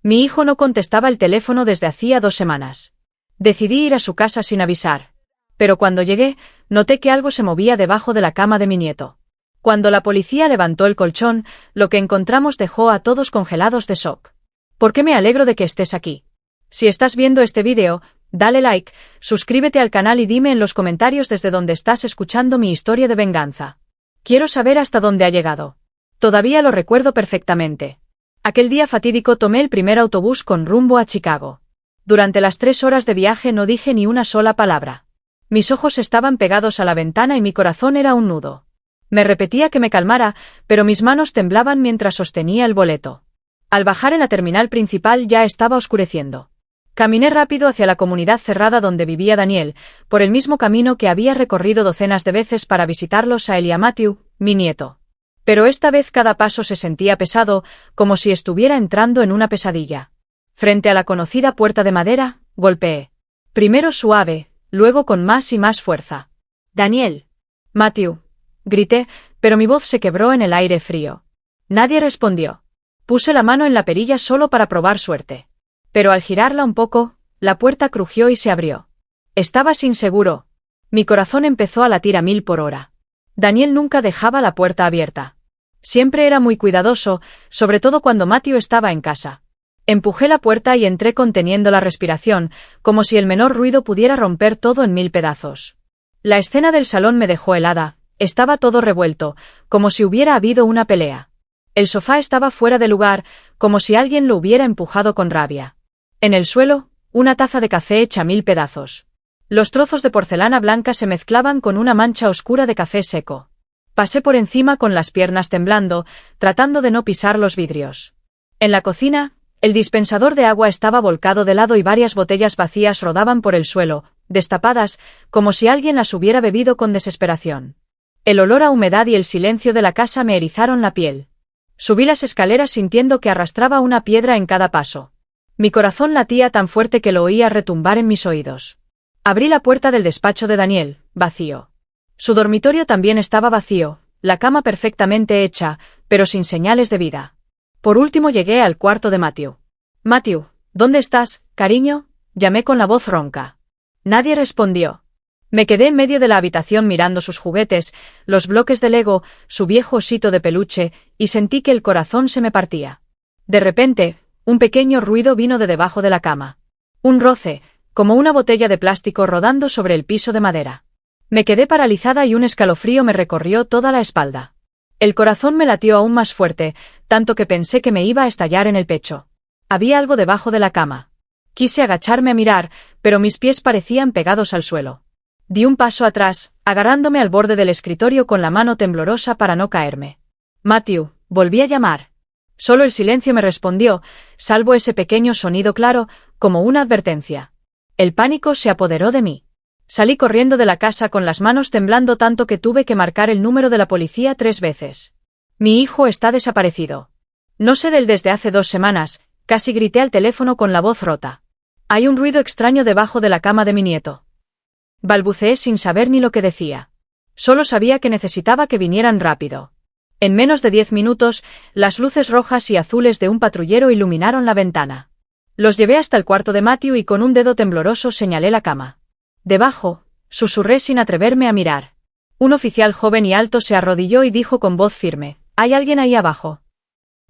Mi hijo no contestaba el teléfono desde hacía 2 semanas. Decidí ir a su casa sin avisar. Pero cuando llegué, noté que algo se movía debajo de la cama de mi nieto. Cuando la policía levantó el colchón, lo que encontramos dejó a todos congelados de shock. ¿Por qué me alegro de que estés aquí? Si estás viendo este vídeo, dale like, suscríbete al canal y dime en los comentarios desde dónde estás escuchando mi historia de venganza. Quiero saber hasta dónde ha llegado. Todavía lo recuerdo perfectamente. Aquel día fatídico tomé el primer autobús con rumbo a Chicago. Durante las 3 horas de viaje no dije ni una sola palabra. Mis ojos estaban pegados a la ventana y mi corazón era un nudo. Me repetía que me calmara, pero mis manos temblaban mientras sostenía el boleto. Al bajar en la terminal principal ya estaba oscureciendo. Caminé rápido hacia la comunidad cerrada donde vivía Daniel, por el mismo camino que había recorrido docenas de veces para visitarlos a él y a Matthew, mi nieto. Pero esta vez cada paso se sentía pesado, como si estuviera entrando en una pesadilla. Frente a la conocida puerta de madera, golpeé. Primero suave, luego con más y más fuerza. «Daniel. Matthew», grité, pero mi voz se quebró en el aire frío. Nadie respondió. Puse la mano en la perilla solo para probar suerte. Pero al girarla un poco, la puerta crujió y se abrió. Estaba inseguro. Mi corazón empezó a latir a 1000 por hora. Daniel nunca dejaba la puerta abierta. Siempre era muy cuidadoso, sobre todo cuando Matthew estaba en casa. Empujé la puerta y entré conteniendo la respiración, como si el menor ruido pudiera romper todo en 1000 pedazos. La escena del salón me dejó helada, estaba todo revuelto, como si hubiera habido una pelea. El sofá estaba fuera de lugar, como si alguien lo hubiera empujado con rabia. En el suelo, una taza de café hecha 1000 pedazos. Los trozos de porcelana blanca se mezclaban con una mancha oscura de café seco. Pasé por encima con las piernas temblando, tratando de no pisar los vidrios. En la cocina, el dispensador de agua estaba volcado de lado y varias botellas vacías rodaban por el suelo, destapadas, como si alguien las hubiera bebido con desesperación. El olor a humedad y el silencio de la casa me erizaron la piel. Subí las escaleras sintiendo que arrastraba una piedra en cada paso. Mi corazón latía tan fuerte que lo oía retumbar en mis oídos. Abrí la puerta del despacho de Daniel, vacío. Su dormitorio también estaba vacío, la cama perfectamente hecha, pero sin señales de vida. Por último llegué al cuarto de Matthew. «Matthew, ¿dónde estás, cariño?», llamé con la voz ronca. Nadie respondió. Me quedé en medio de la habitación mirando sus juguetes, los bloques de Lego, su viejo osito de peluche, y sentí que el corazón se me partía. De repente, un pequeño ruido vino de debajo de la cama. Un roce, como una botella de plástico rodando sobre el piso de madera. Me quedé paralizada y un escalofrío me recorrió toda la espalda. El corazón me latió aún más fuerte, tanto que pensé que me iba a estallar en el pecho. Había algo debajo de la cama. Quise agacharme a mirar, pero mis pies parecían pegados al suelo. Di un paso atrás, agarrándome al borde del escritorio con la mano temblorosa para no caerme. «Matthew», volví a llamar. Solo el silencio me respondió, salvo ese pequeño sonido claro, como una advertencia. El pánico se apoderó de mí. Salí corriendo de la casa con las manos temblando tanto que tuve que marcar el número de la policía 3 veces. «Mi hijo está desaparecido. No sé de él desde hace 2 semanas», casi grité al teléfono con la voz rota. «Hay un ruido extraño debajo de la cama de mi nieto». Balbuceé sin saber ni lo que decía. Solo sabía que necesitaba que vinieran rápido. En menos de 10 minutos, las luces rojas y azules de un patrullero iluminaron la ventana. Los llevé hasta el cuarto de Matthew y con un dedo tembloroso señalé la cama. «Debajo», susurré sin atreverme a mirar. Un oficial joven y alto se arrodilló y dijo con voz firme: «¿Hay alguien ahí abajo?».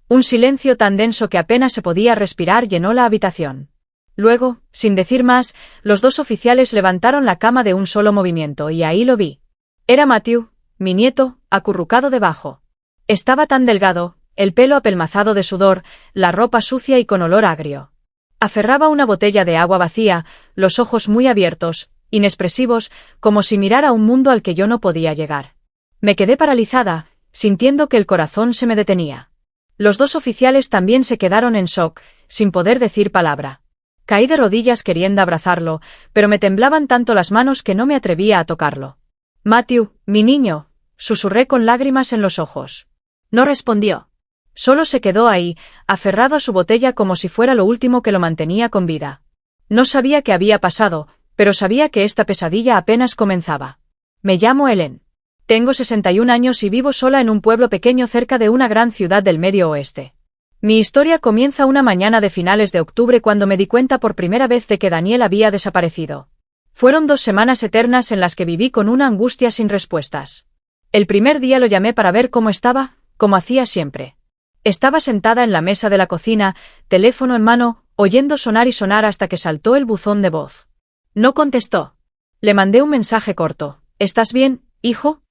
Un silencio tan denso que apenas se podía respirar llenó la habitación. Luego, sin decir más, los 2 oficiales levantaron la cama de un solo movimiento y ahí lo vi. Era Matthew, mi nieto, acurrucado debajo. Estaba tan delgado, el pelo apelmazado de sudor, la ropa sucia y con olor agrio. Aferraba una botella de agua vacía, los ojos muy abiertos, inexpresivos, como si mirara a un mundo al que yo no podía llegar. Me quedé paralizada, sintiendo que el corazón se me detenía. Los 2 oficiales también se quedaron en shock, sin poder decir palabra. Caí de rodillas queriendo abrazarlo, pero me temblaban tanto las manos que no me atrevía a tocarlo. «Matthew, mi niño», susurré con lágrimas en los ojos. No respondió. Solo se quedó ahí, aferrado a su botella como si fuera lo último que lo mantenía con vida. No sabía qué había pasado, pero sabía que esta pesadilla apenas comenzaba. «Me llamo Ellen. Tengo 61 años y vivo sola en un pueblo pequeño cerca de una gran ciudad del Medio Oeste. Mi historia comienza una mañana de finales de octubre cuando me di cuenta por primera vez de que Daniel había desaparecido. Fueron 2 semanas eternas en las que viví con una angustia sin respuestas. El primer día lo llamé para ver cómo estaba, como hacía siempre. Estaba sentada en la mesa de la cocina, teléfono en mano, oyendo sonar y sonar hasta que saltó el buzón de voz. No contestó. Le mandé un mensaje corto. ¿Estás bien, hijo?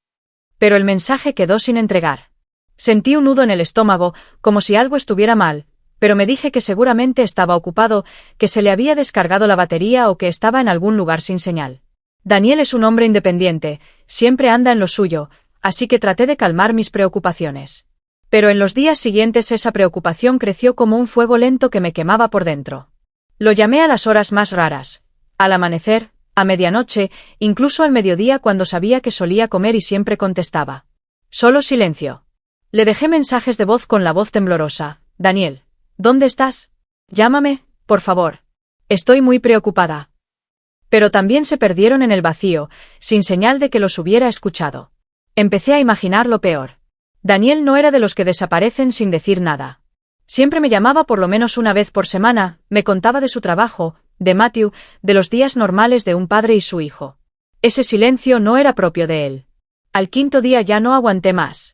Pero el mensaje quedó sin entregar. Sentí un nudo en el estómago, como si algo estuviera mal, pero me dije que seguramente estaba ocupado, que se le había descargado la batería o que estaba en algún lugar sin señal. Daniel es un hombre independiente, siempre anda en lo suyo, así que traté de calmar mis preocupaciones. Pero en los días siguientes esa preocupación creció como un fuego lento que me quemaba por dentro. Lo llamé a las horas más raras, al amanecer, a medianoche, incluso al mediodía cuando sabía que solía comer y siempre contestaba. Solo silencio. Le dejé mensajes de voz con la voz temblorosa. Daniel, ¿dónde estás? Llámame, por favor. Estoy muy preocupada. Pero también se perdieron en el vacío, sin señal de que los hubiera escuchado. Empecé a imaginar lo peor. Daniel no era de los que desaparecen sin decir nada. Siempre me llamaba por lo menos una vez por semana, me contaba de su trabajo, de Matthew, de los días normales de un padre y su hijo. Ese silencio no era propio de él. Al 5.º día ya no aguanté más.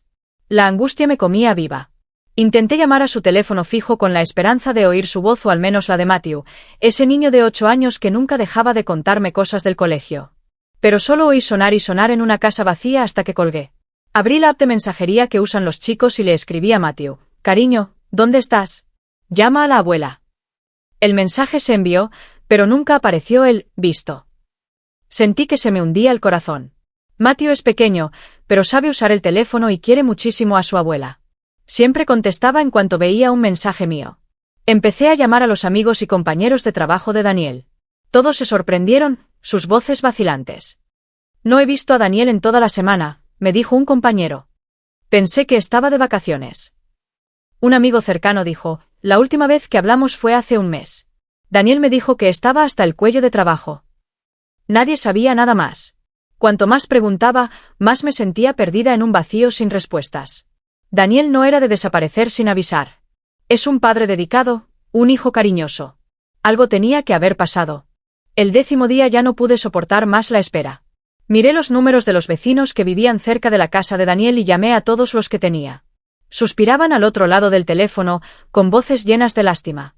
La angustia me comía viva. Intenté llamar a su teléfono fijo con la esperanza de oír su voz o al menos la de Matthew, ese niño de 8 años que nunca dejaba de contarme cosas del colegio. Pero solo oí sonar y sonar en una casa vacía hasta que colgué. Abrí la app de mensajería que usan los chicos y le escribí a Matthew. Cariño, ¿dónde estás? Llama a la abuela. El mensaje se envió, pero nunca apareció el visto. Sentí que se me hundía el corazón. Matthew es pequeño, pero sabe usar el teléfono y quiere muchísimo a su abuela. Siempre contestaba en cuanto veía un mensaje mío. Empecé a llamar a los amigos y compañeros de trabajo de Daniel. Todos se sorprendieron, sus voces vacilantes. No he visto a Daniel en toda la semana, me dijo un compañero. Pensé que estaba de vacaciones. Un amigo cercano dijo, la última vez que hablamos fue hace un mes. Daniel me dijo que estaba hasta el cuello de trabajo. Nadie sabía nada más. Cuanto más preguntaba, más me sentía perdida en un vacío sin respuestas. Daniel no era de desaparecer sin avisar. Es un padre dedicado, un hijo cariñoso. Algo tenía que haber pasado. El 10.º día ya no pude soportar más la espera. Miré los números de los vecinos que vivían cerca de la casa de Daniel y llamé a todos los que tenía. Suspiraban al otro lado del teléfono, con voces llenas de lástima.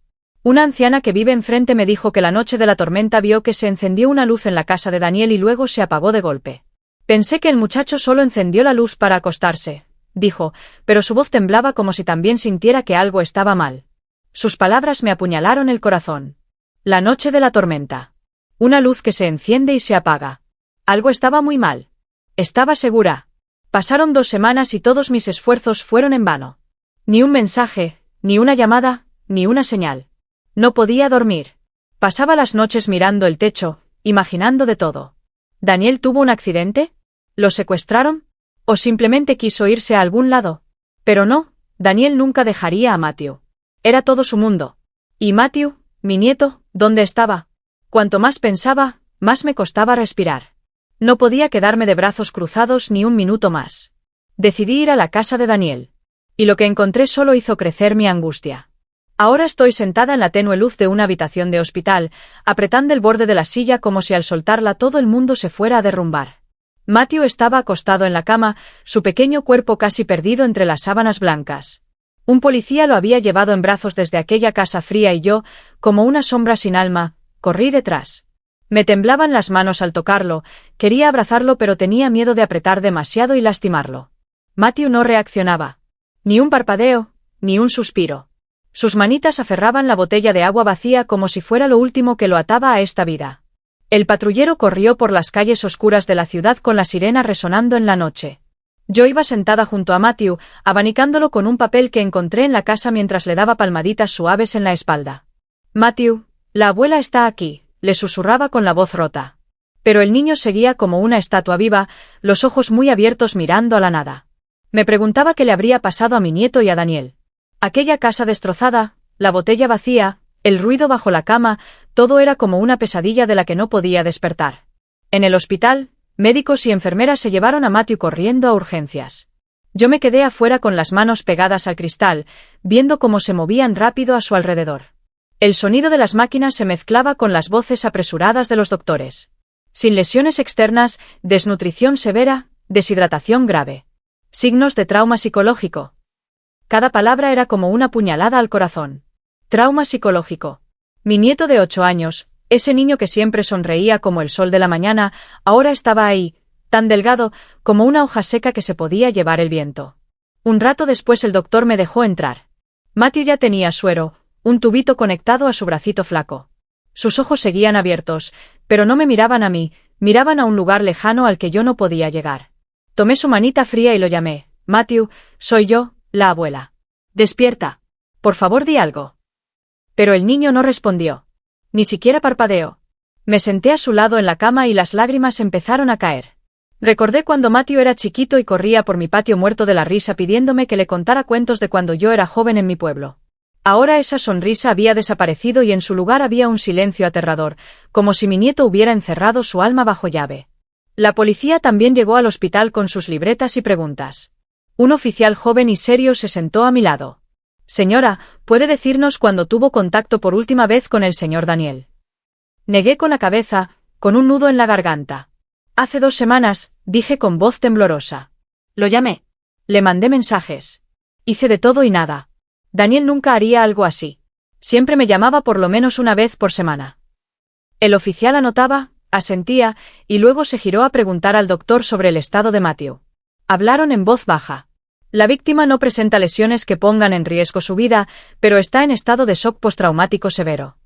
Una anciana que vive enfrente me dijo que la noche de la tormenta vio que se encendió una luz en la casa de Daniel y luego se apagó de golpe. Pensé que el muchacho solo encendió la luz para acostarse, dijo, pero su voz temblaba como si también sintiera que algo estaba mal. Sus palabras me apuñalaron el corazón. La noche de la tormenta. Una luz que se enciende y se apaga. Algo estaba muy mal. Estaba segura. Pasaron 2 semanas y todos mis esfuerzos fueron en vano. Ni un mensaje, ni una llamada, ni una señal. No podía dormir. Pasaba las noches mirando el techo, imaginando de todo. ¿Daniel tuvo un accidente? ¿Lo secuestraron? ¿O simplemente quiso irse a algún lado? Pero no, Daniel nunca dejaría a Matthew. Era todo su mundo. ¿Y Matthew, mi nieto, dónde estaba? Cuanto más pensaba, más me costaba respirar. No podía quedarme de brazos cruzados ni un minuto más. Decidí ir a la casa de Daniel. Y lo que encontré solo hizo crecer mi angustia. Ahora estoy sentada en la tenue luz de una habitación de hospital, apretando el borde de la silla como si al soltarla todo el mundo se fuera a derrumbar. Matthew estaba acostado en la cama, su pequeño cuerpo casi perdido entre las sábanas blancas. Un policía lo había llevado en brazos desde aquella casa fría y yo, como una sombra sin alma, corrí detrás. Me temblaban las manos al tocarlo, quería abrazarlo pero tenía miedo de apretar demasiado y lastimarlo. Matthew no reaccionaba. Ni un parpadeo, ni un suspiro. Sus manitas aferraban la botella de agua vacía como si fuera lo último que lo ataba a esta vida. El patrullero corrió por las calles oscuras de la ciudad con la sirena resonando en la noche. Yo iba sentada junto a Matthew, abanicándolo con un papel que encontré en la casa mientras le daba palmaditas suaves en la espalda. Matthew, la abuela está aquí, le susurraba con la voz rota. Pero el niño seguía como una estatua viva, los ojos muy abiertos mirando a la nada. Me preguntaba qué le habría pasado a mi nieto y a Daniel. Aquella casa destrozada, la botella vacía, el ruido bajo la cama, todo era como una pesadilla de la que no podía despertar. En el hospital, médicos y enfermeras se llevaron a Matthew corriendo a urgencias. Yo me quedé afuera con las manos pegadas al cristal, viendo cómo se movían rápido a su alrededor. El sonido de las máquinas se mezclaba con las voces apresuradas de los doctores. Sin lesiones externas, desnutrición severa, deshidratación grave. Signos de trauma psicológico. Cada palabra era como una puñalada al corazón. Trauma psicológico. Mi nieto de 8 años, ese niño que siempre sonreía como el sol de la mañana, ahora estaba ahí, tan delgado como una hoja seca que se podía llevar el viento. Un rato después el doctor me dejó entrar. Matthew ya tenía suero, un tubito conectado a su bracito flaco. Sus ojos seguían abiertos, pero no me miraban a mí, miraban a un lugar lejano al que yo no podía llegar. Tomé su manita fría y lo llamé. Matthew, soy yo, la abuela. Despierta. Por favor, di algo. Pero el niño no respondió. Ni siquiera parpadeó. Me senté a su lado en la cama y las lágrimas empezaron a caer. Recordé cuando Matthew era chiquito y corría por mi patio muerto de la risa pidiéndome que le contara cuentos de cuando yo era joven en mi pueblo. Ahora esa sonrisa había desaparecido y en su lugar había un silencio aterrador, como si mi nieto hubiera encerrado su alma bajo llave. La policía también llegó al hospital con sus libretas y preguntas. Un oficial joven y serio se sentó a mi lado. Señora, ¿puede decirnos cuándo tuvo contacto por última vez con el señor Daniel? Negué con la cabeza, con un nudo en la garganta. Hace 2 semanas, dije con voz temblorosa. Lo llamé. Le mandé mensajes. Hice de todo y nada. Daniel nunca haría algo así. Siempre me llamaba por lo menos una vez por semana. El oficial anotaba, asentía, y luego se giró a preguntar al doctor sobre el estado de Matthew. Hablaron en voz baja. La víctima no presenta lesiones que pongan en riesgo su vida, pero está en estado de shock postraumático severo.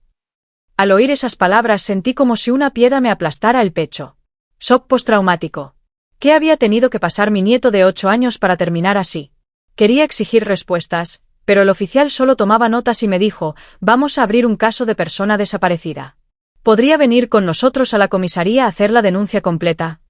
Al oír esas palabras sentí como si una piedra me aplastara el pecho. Shock postraumático. ¿Qué había tenido que pasar mi nieto de 8 años para terminar así? Quería exigir respuestas, pero el oficial solo tomaba notas y me dijo, vamos a abrir un caso de persona desaparecida. ¿Podría venir con nosotros a la comisaría a hacer la denuncia completa?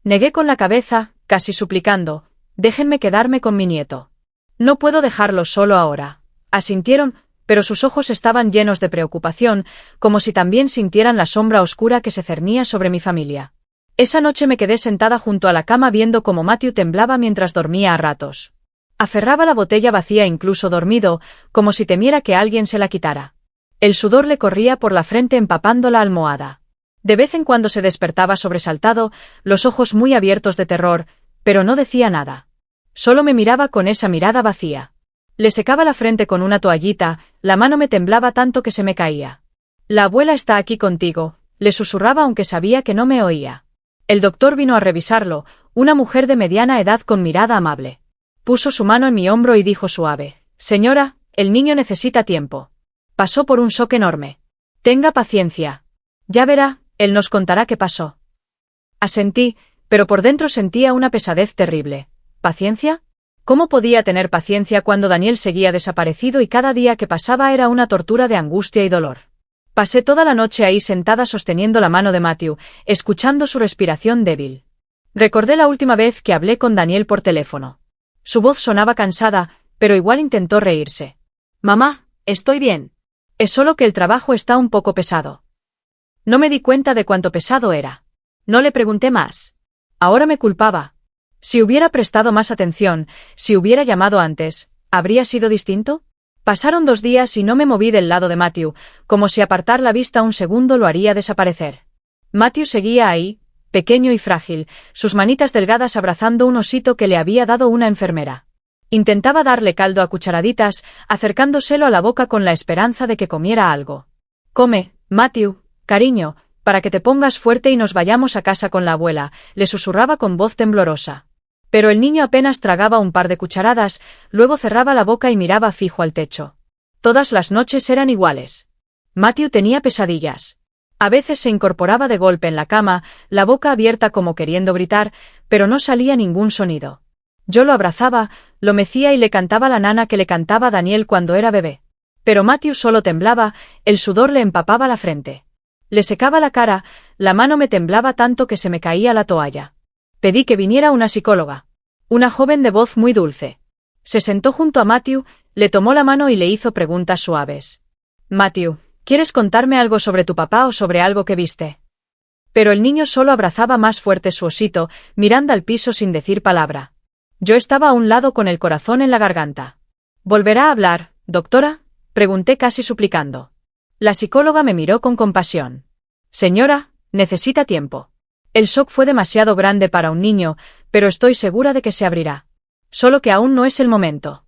Negué con la cabeza, casi suplicando, déjenme quedarme con mi nieto. No puedo dejarlo solo ahora. Asintieron, pero sus ojos estaban llenos de preocupación, como si también sintieran la sombra oscura que se cernía sobre mi familia. Esa noche me quedé sentada junto a la cama viendo cómo Matthew temblaba mientras dormía a ratos. Aferraba la botella vacía incluso dormido, como si temiera que alguien se la quitara. El sudor le corría por la frente empapando la almohada. De vez en cuando se despertaba sobresaltado, los ojos muy abiertos de terror, pero no decía nada. Solo me miraba con esa mirada vacía. Le secaba la frente con una toallita, la mano me temblaba tanto que se me caía. La abuela está aquí contigo, le susurraba aunque sabía que no me oía. El doctor vino a revisarlo, una mujer de mediana edad con mirada amable. Puso su mano en mi hombro y dijo suave, señora, el niño necesita tiempo. Pasó por un shock enorme. Tenga paciencia. Ya verá, él nos contará qué pasó. Asentí, pero por dentro sentía una pesadez terrible. ¿Paciencia? ¿Cómo podía tener paciencia cuando Daniel seguía desaparecido y cada día que pasaba era una tortura de angustia y dolor? Pasé toda la noche ahí sentada sosteniendo la mano de Matthew, escuchando su respiración débil. Recordé la última vez que hablé con Daniel por teléfono. Su voz sonaba cansada, pero igual intentó reírse. Mamá, estoy bien. Es solo que el trabajo está un poco pesado. No me di cuenta de cuánto pesado era. No le pregunté más. Ahora me culpaba. Si hubiera prestado más atención, si hubiera llamado antes, ¿habría sido distinto? Pasaron 2 días y no me moví del lado de Matthew, como si apartar la vista un segundo lo haría desaparecer. Matthew seguía ahí, pequeño y frágil, sus manitas delgadas abrazando un osito que le había dado una enfermera. Intentaba darle caldo a cucharaditas, acercándoselo a la boca con la esperanza de que comiera algo. Come, Matthew, cariño, para que te pongas fuerte y nos vayamos a casa con la abuela, le susurraba con voz temblorosa. Pero el niño apenas tragaba un par de cucharadas, luego cerraba la boca y miraba fijo al techo. Todas las noches eran iguales. Matthew tenía pesadillas. A veces se incorporaba de golpe en la cama, la boca abierta como queriendo gritar, pero no salía ningún sonido. Yo lo abrazaba, lo mecía y le cantaba la nana que le cantaba Daniel cuando era bebé. Pero Matthew solo temblaba, el sudor le empapaba la frente. Le secaba la cara, la mano me temblaba tanto que se me caía la toalla. Pedí que viniera una psicóloga. Una joven de voz muy dulce. Se sentó junto a Matthew, le tomó la mano y le hizo preguntas suaves. Matthew, ¿quieres contarme algo sobre tu papá o sobre algo que viste? Pero el niño solo abrazaba más fuerte su osito, mirando al piso sin decir palabra. Yo estaba a un lado con el corazón en la garganta. ¿Volverá a hablar, doctora?, pregunté casi suplicando. La psicóloga me miró con compasión. Señora, necesita tiempo. El shock fue demasiado grande para un niño, pero estoy segura de que se abrirá. Solo que aún no es el momento.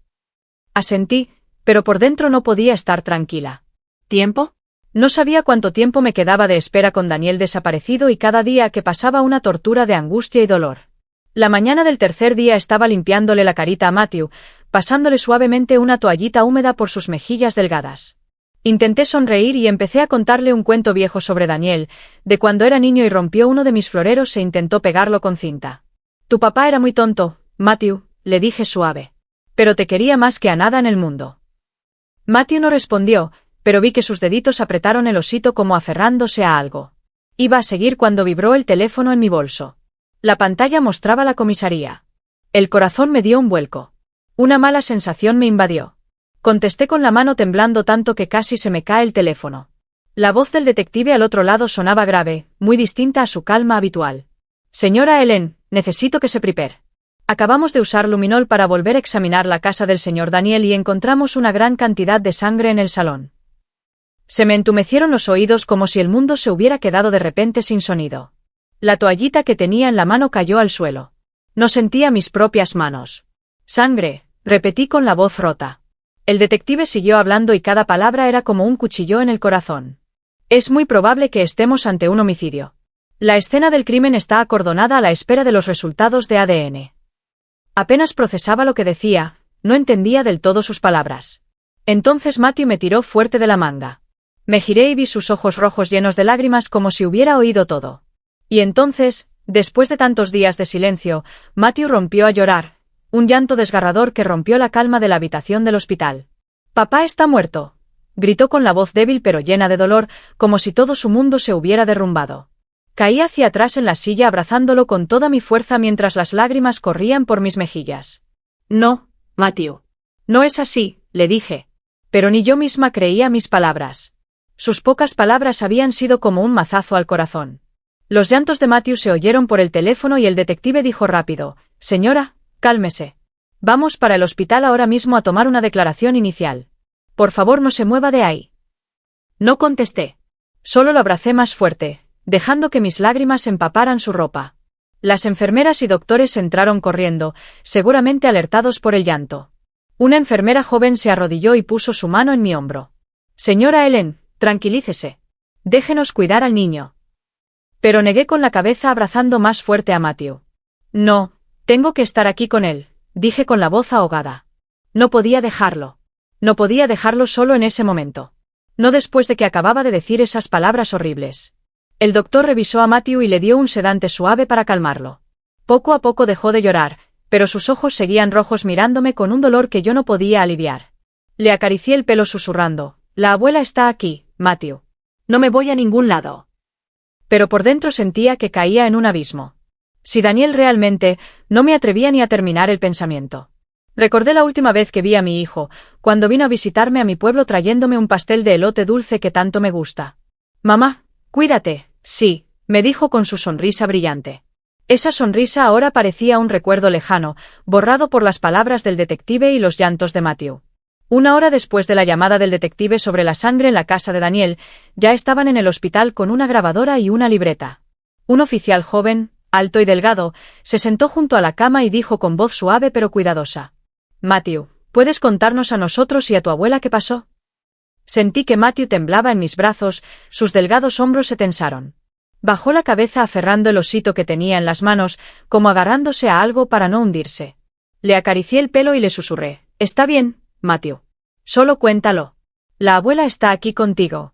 Asentí, pero por dentro no podía estar tranquila. ¿Tiempo? No sabía cuánto tiempo me quedaba de espera con Daniel desaparecido y cada día que pasaba una tortura de angustia y dolor. La mañana del tercer día estaba limpiándole la carita a Matthew, pasándole suavemente una toallita húmeda por sus mejillas delgadas. Intenté sonreír y empecé a contarle un cuento viejo sobre Daniel, de cuando era niño y rompió uno de mis floreros e intentó pegarlo con cinta. Tu papá era muy tonto, Matthew, le dije suave. Pero te quería más que a nada en el mundo. Matthew no respondió, pero vi que sus deditos apretaron el osito como aferrándose a algo. Iba a seguir cuando vibró el teléfono en mi bolso. La pantalla mostraba la comisaría. El corazón me dio un vuelco. Una mala sensación me invadió. Contesté con la mano temblando tanto que casi se me cae el teléfono. La voz del detective al otro lado sonaba grave, muy distinta a su calma habitual. Señora Ellen, necesito que se prepare. Acabamos de usar luminol para volver a examinar la casa del señor Daniel y encontramos una gran cantidad de sangre en el salón. Se me entumecieron los oídos como si el mundo se hubiera quedado de repente sin sonido. La toallita que tenía en la mano cayó al suelo. No sentía mis propias manos. Sangre, repetí con la voz rota. El detective siguió hablando y cada palabra era como un cuchillo en el corazón. Es muy probable que estemos ante un homicidio. La escena del crimen está acordonada a la espera de los resultados de ADN. Apenas procesaba lo que decía, no entendía del todo sus palabras. Entonces Matthew me tiró fuerte de la manga. Me giré y vi sus ojos rojos llenos de lágrimas como si hubiera oído todo. Y entonces, después de tantos días de silencio, Matthew rompió a llorar, un llanto desgarrador que rompió la calma de la habitación del hospital. «Papá está muerto», gritó con la voz débil pero llena de dolor, como si todo su mundo se hubiera derrumbado. Caí hacia atrás en la silla abrazándolo con toda mi fuerza mientras las lágrimas corrían por mis mejillas. «No, Matthew. No es así», le dije. Pero ni yo misma creía mis palabras. Sus pocas palabras habían sido como un mazazo al corazón. Los llantos de Matthew se oyeron por el teléfono y el detective dijo rápido: «Señora, cálmese. Vamos para el hospital ahora mismo a tomar una declaración inicial. Por favor, no se mueva de ahí». No contesté. Solo lo abracé más fuerte, dejando que mis lágrimas empaparan su ropa. Las enfermeras y doctores entraron corriendo, seguramente alertados por el llanto. Una enfermera joven se arrodilló y puso su mano en mi hombro. «Señora Ellen, tranquilícese. Déjenos cuidar al niño». Pero negué con la cabeza abrazando más fuerte a Matthew. «No, tengo que estar aquí con él», dije con la voz ahogada. No podía dejarlo. No podía dejarlo solo en ese momento. No después de que acababa de decir esas palabras horribles. El doctor revisó a Matthew y le dio un sedante suave para calmarlo. Poco a poco dejó de llorar, pero sus ojos seguían rojos mirándome con un dolor que yo no podía aliviar. Le acaricié el pelo susurrando: «La abuela está aquí, Matthew. No me voy a ningún lado». Pero por dentro sentía que caía en un abismo. Si Daniel realmente, no me atrevía ni a terminar el pensamiento. Recordé la última vez que vi a mi hijo, cuando vino a visitarme a mi pueblo trayéndome un pastel de elote dulce que tanto me gusta. «Mamá, cuídate», sí, me dijo con su sonrisa brillante. Esa sonrisa ahora parecía un recuerdo lejano, borrado por las palabras del detective y los llantos de Matthew. Una hora después de la llamada del detective sobre la sangre en la casa de Daniel, ya estaban en el hospital con una grabadora y una libreta. Un oficial joven, alto y delgado, se sentó junto a la cama y dijo con voz suave pero cuidadosa: «Matthew, ¿puedes contarnos a nosotros y a tu abuela qué pasó?». Sentí que Matthew temblaba en mis brazos, sus delgados hombros se tensaron. Bajó la cabeza aferrando el osito que tenía en las manos, como agarrándose a algo para no hundirse. Le acaricié el pelo y le susurré: «Está bien, Matthew. Solo cuéntalo. La abuela está aquí contigo».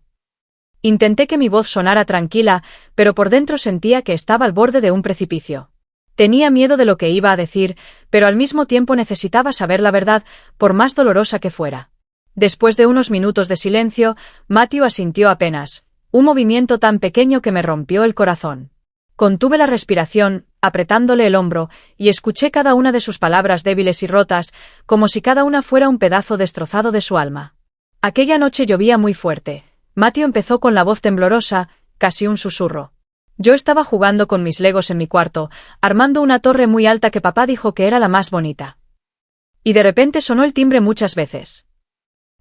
Intenté que mi voz sonara tranquila, pero por dentro sentía que estaba al borde de un precipicio. Tenía miedo de lo que iba a decir, pero al mismo tiempo necesitaba saber la verdad, por más dolorosa que fuera. Después de unos minutos de silencio, Matthew asintió apenas, un movimiento tan pequeño que me rompió el corazón. Contuve la respiración, apretándole el hombro, y escuché cada una de sus palabras débiles y rotas, como si cada una fuera un pedazo destrozado de su alma. Aquella noche llovía muy fuerte. Matthew empezó con la voz temblorosa, casi un susurro: Yo estaba jugando con mis legos en mi cuarto, armando una torre muy alta que papá dijo que era la más bonita. Y de repente sonó el timbre muchas veces.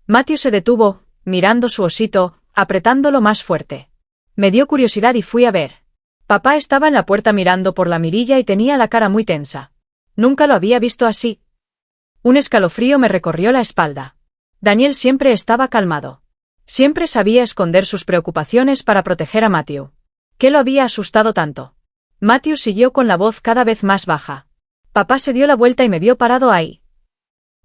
Matthew se detuvo, mirando su osito, apretándolo más fuerte. Me dio curiosidad y fui a ver. Papá estaba en la puerta mirando por la mirilla y tenía la cara muy tensa. Nunca lo había visto así. Un escalofrío me recorrió la espalda. Daniel siempre estaba calmado. Siempre sabía esconder sus preocupaciones para proteger a Matthew. ¿Qué lo había asustado tanto? Matthew siguió con la voz cada vez más baja. Papá se dio la vuelta y me vio parado ahí.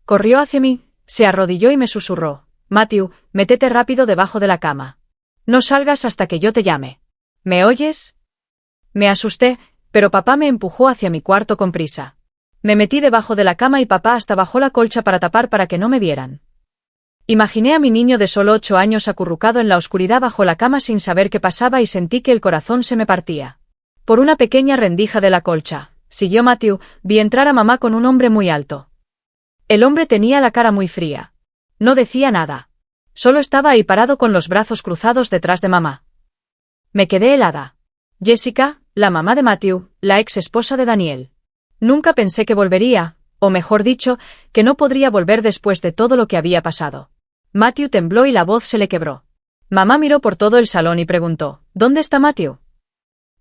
Corrió hacia mí, se arrodilló y me susurró: Matthew, métete rápido debajo de la cama. No salgas hasta que yo te llame. ¿Me oyes? Me asusté, pero papá me empujó hacia mi cuarto con prisa. Me metí debajo de la cama y papá hasta bajó la colcha para tapar para que no me vieran. Imaginé a mi niño de solo 8 años acurrucado en la oscuridad bajo la cama sin saber qué pasaba y sentí que el corazón se me partía. Por una pequeña rendija de la colcha, siguió Matthew, vi entrar a mamá con un hombre muy alto. El hombre tenía la cara muy fría. No decía nada. Solo estaba ahí parado con los brazos cruzados detrás de mamá. Me quedé helada. Jessica, la mamá de Matthew, la ex esposa de Daniel. Nunca pensé que volvería, o mejor dicho, que no podría volver después de todo lo que había pasado. Matthew tembló y la voz se le quebró. Mamá miró por todo el salón y preguntó: ¿Dónde está Matthew?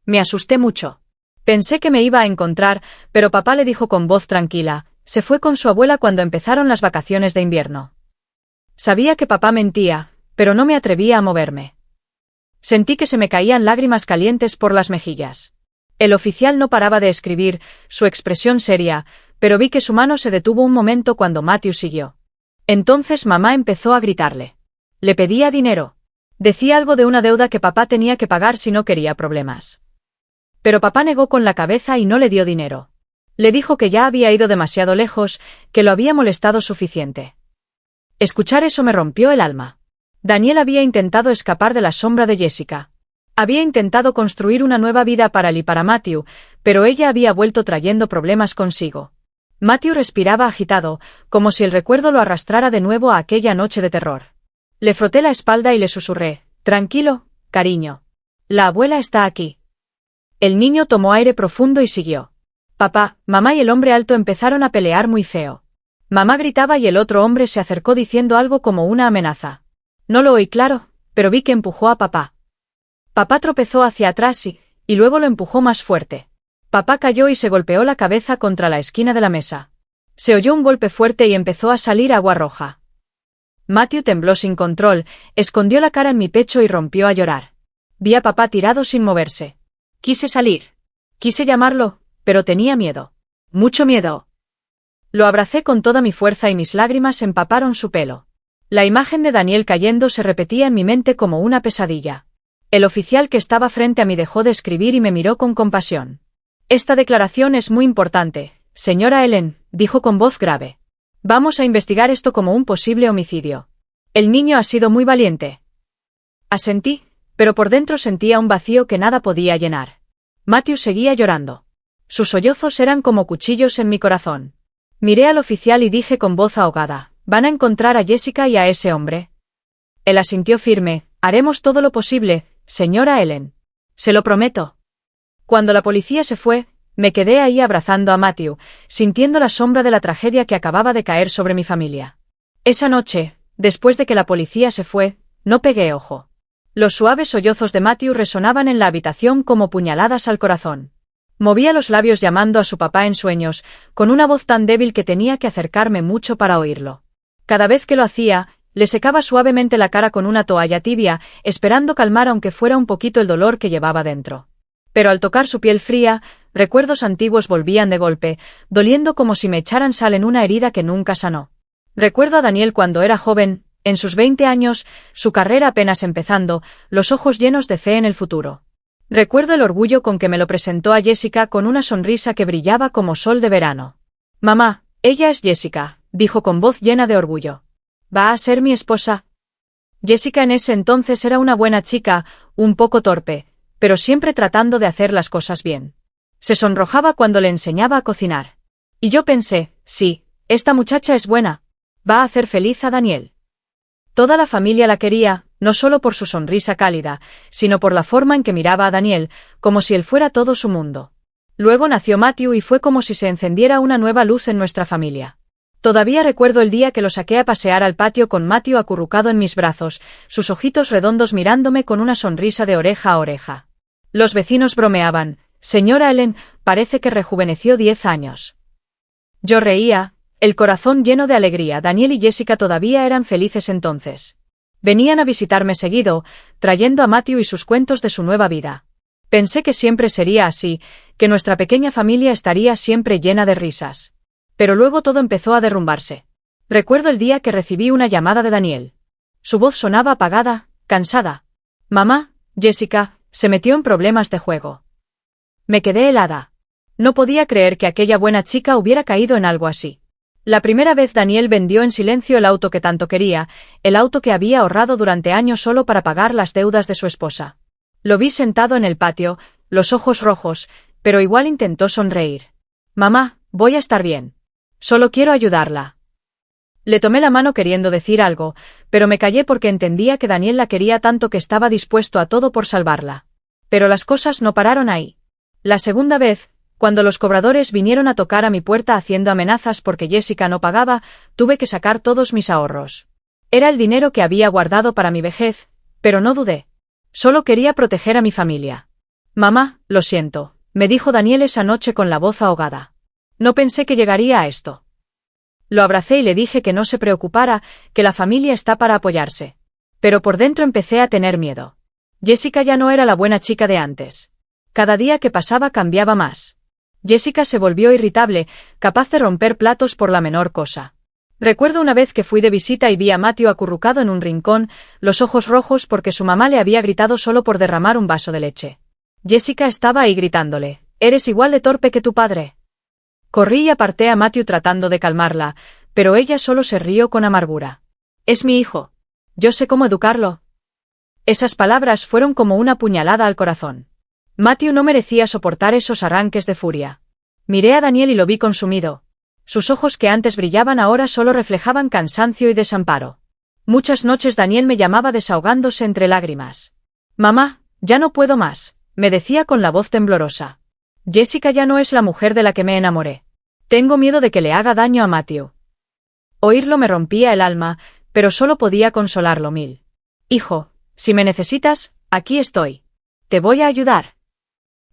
Me asusté mucho. Pensé que me iba a encontrar, pero papá le dijo con voz tranquila: se fue con su abuela cuando empezaron las vacaciones de invierno. Sabía que papá mentía, pero no me atrevía a moverme. Sentí que se me caían lágrimas calientes por las mejillas. El oficial no paraba de escribir, su expresión seria, pero vi que su mano se detuvo un momento cuando Matthew siguió. Entonces mamá empezó a gritarle. Le pedía dinero. Decía algo de una deuda que papá tenía que pagar si no quería problemas. Pero papá negó con la cabeza y no le dio dinero. Le dijo que ya había ido demasiado lejos, que lo había molestado suficiente. Escuchar eso me rompió el alma. Daniel había intentado escapar de la sombra de Jessica. Había intentado construir una nueva vida para él y para Matthew, pero ella había vuelto trayendo problemas consigo. Matthew respiraba agitado, como si el recuerdo lo arrastrara de nuevo a aquella noche de terror. Le froté la espalda y le susurré: tranquilo, cariño. La abuela está aquí. El niño tomó aire profundo y siguió. Papá, mamá y el hombre alto empezaron a pelear muy feo. Mamá gritaba y el otro hombre se acercó diciendo algo como una amenaza. No lo oí claro, pero vi que empujó a papá. Papá tropezó hacia atrás y luego lo empujó más fuerte. Papá cayó y se golpeó la cabeza contra la esquina de la mesa. Se oyó un golpe fuerte y empezó a salir agua roja. Matthew tembló sin control, escondió la cara en mi pecho y rompió a llorar. Vi a papá tirado sin moverse. Quise salir. Quise llamarlo, pero tenía miedo. Mucho miedo. Lo abracé con toda mi fuerza y mis lágrimas empaparon su pelo. La imagen de Daniel cayendo se repetía en mi mente como una pesadilla. El oficial que estaba frente a mí dejó de escribir y me miró con compasión. Esta declaración es muy importante, señora Ellen, dijo con voz grave. Vamos a investigar esto como un posible homicidio. El niño ha sido muy valiente. Asentí, pero por dentro sentía un vacío que nada podía llenar. Matthew seguía llorando. Sus sollozos eran como cuchillos en mi corazón. Miré al oficial y dije con voz ahogada: ¿van a encontrar a Jessica y a ese hombre? Él asintió firme: haremos todo lo posible, señora Ellen. Se lo prometo. Cuando la policía se fue, me quedé ahí abrazando a Matthew, sintiendo la sombra de la tragedia que acababa de caer sobre mi familia. Esa noche, después de que la policía se fue, no pegué ojo. Los suaves sollozos de Matthew resonaban en la habitación como puñaladas al corazón. Movía los labios llamando a su papá en sueños, con una voz tan débil que tenía que acercarme mucho para oírlo. Cada vez que lo hacía, le secaba suavemente la cara con una toalla tibia, esperando calmar aunque fuera un poquito el dolor que llevaba dentro. Pero al tocar su piel fría, recuerdos antiguos volvían de golpe, doliendo como si me echaran sal en una herida que nunca sanó. Recuerdo a Daniel cuando era joven, en sus 20 años, su carrera apenas empezando, los ojos llenos de fe en el futuro. Recuerdo el orgullo con que me lo presentó a Jessica con una sonrisa que brillaba como sol de verano. Mamá, ella es Jessica, dijo con voz llena de orgullo. ¿Va a ser mi esposa? Jessica en ese entonces era una buena chica, un poco torpe, pero siempre tratando de hacer las cosas bien. Se sonrojaba cuando le enseñaba a cocinar. Y yo pensé: sí, esta muchacha es buena. Va a hacer feliz a Daniel. Toda la familia la quería, no solo por su sonrisa cálida, sino por la forma en que miraba a Daniel, como si él fuera todo su mundo. Luego nació Matthew y fue como si se encendiera una nueva luz en nuestra familia. Todavía recuerdo el día que lo saqué a pasear al patio con Matthew acurrucado en mis brazos, sus ojitos redondos mirándome con una sonrisa de oreja a oreja. Los vecinos bromeaban: «Señora Ellen, parece que rejuveneció 10 años». Yo reía, el corazón lleno de alegría. Daniel y Jessica todavía eran felices entonces. Venían a visitarme seguido, trayendo a Matthew y sus cuentos de su nueva vida. Pensé que siempre sería así, que nuestra pequeña familia estaría siempre llena de risas. Pero luego todo empezó a derrumbarse. Recuerdo el día que recibí una llamada de Daniel. Su voz sonaba apagada, cansada. «Mamá, Jessica se metió en problemas de juego». Me quedé helada. No podía creer que aquella buena chica hubiera caído en algo así. La primera vez Daniel vendió en silencio el auto que tanto quería, el auto que había ahorrado durante años solo para pagar las deudas de su esposa. Lo vi sentado en el patio, los ojos rojos, pero igual intentó sonreír. «Mamá, voy a estar bien. Solo quiero ayudarla». Le tomé la mano queriendo decir algo, pero me callé porque entendía que Daniel la quería tanto que estaba dispuesto a todo por salvarla. Pero las cosas no pararon ahí. La segunda vez, cuando los cobradores vinieron a tocar a mi puerta haciendo amenazas porque Jessica no pagaba, tuve que sacar todos mis ahorros. Era el dinero que había guardado para mi vejez, pero no dudé. Solo quería proteger a mi familia. «Mamá, lo siento», me dijo Daniel esa noche con la voz ahogada. «No pensé que llegaría a esto». Lo abracé y le dije que no se preocupara, que la familia está para apoyarse. Pero por dentro empecé a tener miedo. Jessica ya no era la buena chica de antes. Cada día que pasaba cambiaba más. Jessica se volvió irritable, capaz de romper platos por la menor cosa. Recuerdo una vez que fui de visita y vi a Matthew acurrucado en un rincón, los ojos rojos porque su mamá le había gritado solo por derramar un vaso de leche. Jessica estaba ahí gritándole: «Eres igual de torpe que tu padre». Corrí y aparté a Matthew tratando de calmarla, pero ella solo se rió con amargura. «Es mi hijo. Yo sé cómo educarlo». Esas palabras fueron como una puñalada al corazón. Matthew no merecía soportar esos arranques de furia. Miré a Daniel y lo vi consumido. Sus ojos que antes brillaban ahora solo reflejaban cansancio y desamparo. Muchas noches Daniel me llamaba desahogándose entre lágrimas. «Mamá, ya no puedo más», me decía con la voz temblorosa. «Jessica ya no es la mujer de la que me enamoré. Tengo miedo de que le haga daño a Matthew». Oírlo me rompía el alma, pero solo podía consolarlo mil. «Hijo, si me necesitas, aquí estoy. Te voy a ayudar».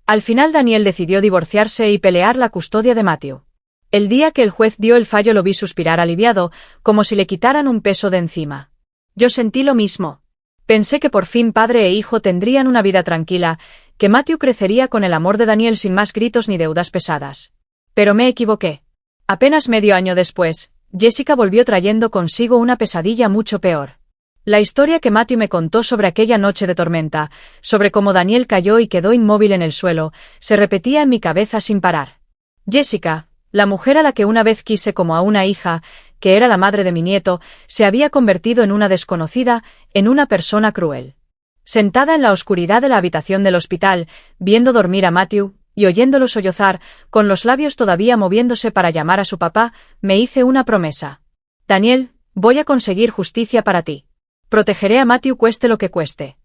Al final Daniel decidió divorciarse y pelear la custodia de Matthew. El día que el juez dio el fallo lo vi suspirar aliviado, como si le quitaran un peso de encima. Yo sentí lo mismo. Pensé que por fin padre e hijo tendrían una vida tranquila, que Matthew crecería con el amor de Daniel sin más gritos ni deudas pesadas. Pero me equivoqué. Apenas medio año después, Jessica volvió trayendo consigo una pesadilla mucho peor. La historia que Matthew me contó sobre aquella noche de tormenta, sobre cómo Daniel cayó y quedó inmóvil en el suelo, se repetía en mi cabeza sin parar. Jessica, la mujer a la que una vez quise como a una hija, que era la madre de mi nieto, se había convertido en una desconocida, en una persona cruel. Sentada en la oscuridad de la habitación del hospital, viendo dormir a Matthew, y oyéndolo sollozar, con los labios todavía moviéndose para llamar a su papá, me hice una promesa. «Daniel, voy a conseguir justicia para ti. Protegeré a Matthew cueste lo que cueste».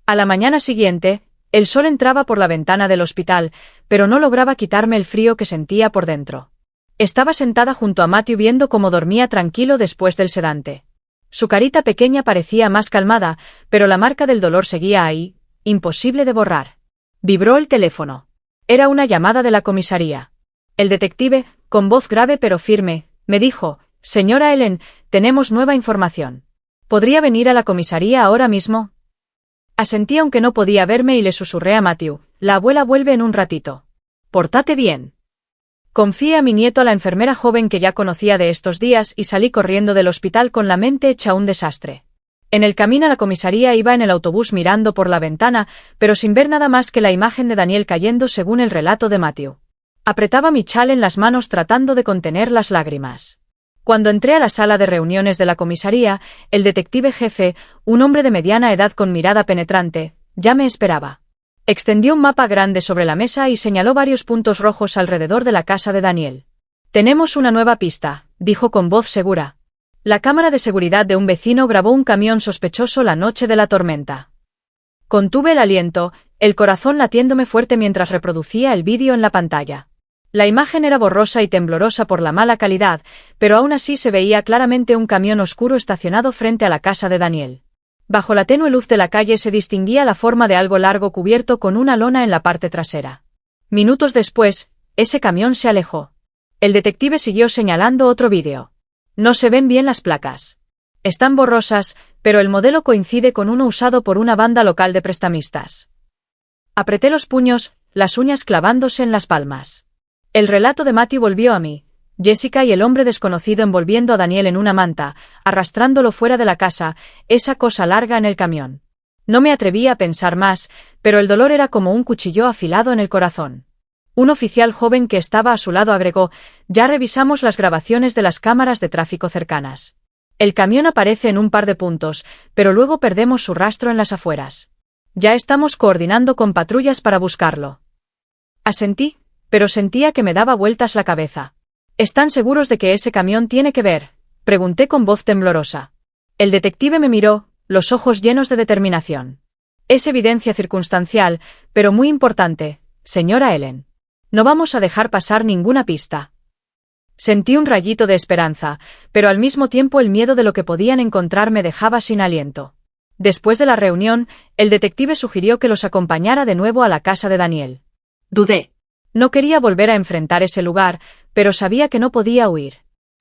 A la mañana siguiente, el sol entraba por la ventana del hospital, pero no lograba quitarme el frío que sentía por dentro. Estaba sentada junto a Matthew viendo cómo dormía tranquilo después del sedante. Su carita pequeña parecía más calmada, pero la marca del dolor seguía ahí, imposible de borrar. Vibró el teléfono. Era una llamada de la comisaría. El detective, con voz grave pero firme, me dijo: «Señora Ellen, tenemos nueva información. ¿Podría venir a la comisaría ahora mismo?». Asentí aunque no podía verme y le susurré a Matthew: «La abuela vuelve en un ratito. Pórtate bien». Confié a mi nieto a la enfermera joven que ya conocía de estos días y salí corriendo del hospital con la mente hecha un desastre. En el camino a la comisaría iba en el autobús mirando por la ventana, pero sin ver nada más que la imagen de Daniel cayendo según el relato de Matthew. Apretaba mi chal en las manos tratando de contener las lágrimas. Cuando entré a la sala de reuniones de la comisaría, el detective jefe, un hombre de mediana edad con mirada penetrante, ya me esperaba. Extendió un mapa grande sobre la mesa y señaló varios puntos rojos alrededor de la casa de Daniel. «Tenemos una nueva pista», dijo con voz segura. La cámara de seguridad de un vecino grabó un camión sospechoso la noche de la tormenta. Contuve el aliento, el corazón latiéndome fuerte mientras reproducía el vídeo en la pantalla. La imagen era borrosa y temblorosa por la mala calidad, pero aún así se veía claramente un camión oscuro estacionado frente a la casa de Daniel. Bajo la tenue luz de la calle se distinguía la forma de algo largo cubierto con una lona en la parte trasera. Minutos después, ese camión se alejó. El detective siguió señalando otro vídeo. No se ven bien las placas. Están borrosas, pero el modelo coincide con uno usado por una banda local de prestamistas. Apreté los puños, las uñas clavándose en las palmas. El relato de Matthew volvió a mí. Jessica y el hombre desconocido envolviendo a Daniel en una manta, arrastrándolo fuera de la casa, esa cosa larga en el camión. No me atreví a pensar más, pero el dolor era como un cuchillo afilado en el corazón. Un oficial joven que estaba a su lado agregó: ya revisamos las grabaciones de las cámaras de tráfico cercanas. El camión aparece en un par de puntos, pero luego perdemos su rastro en las afueras. Ya estamos coordinando con patrullas para buscarlo. Asentí, pero sentía que me daba vueltas la cabeza. ¿Están seguros de que ese camión tiene que ver?, pregunté con voz temblorosa. El detective me miró, los ojos llenos de determinación. Es evidencia circunstancial, pero muy importante, señora Ellen. No vamos a dejar pasar ninguna pista. Sentí un rayito de esperanza, pero al mismo tiempo el miedo de lo que podían encontrar me dejaba sin aliento. Después de la reunión, el detective sugirió que los acompañara de nuevo a la casa de Daniel. Dudé. No quería volver a enfrentar ese lugar, pero sabía que no podía huir.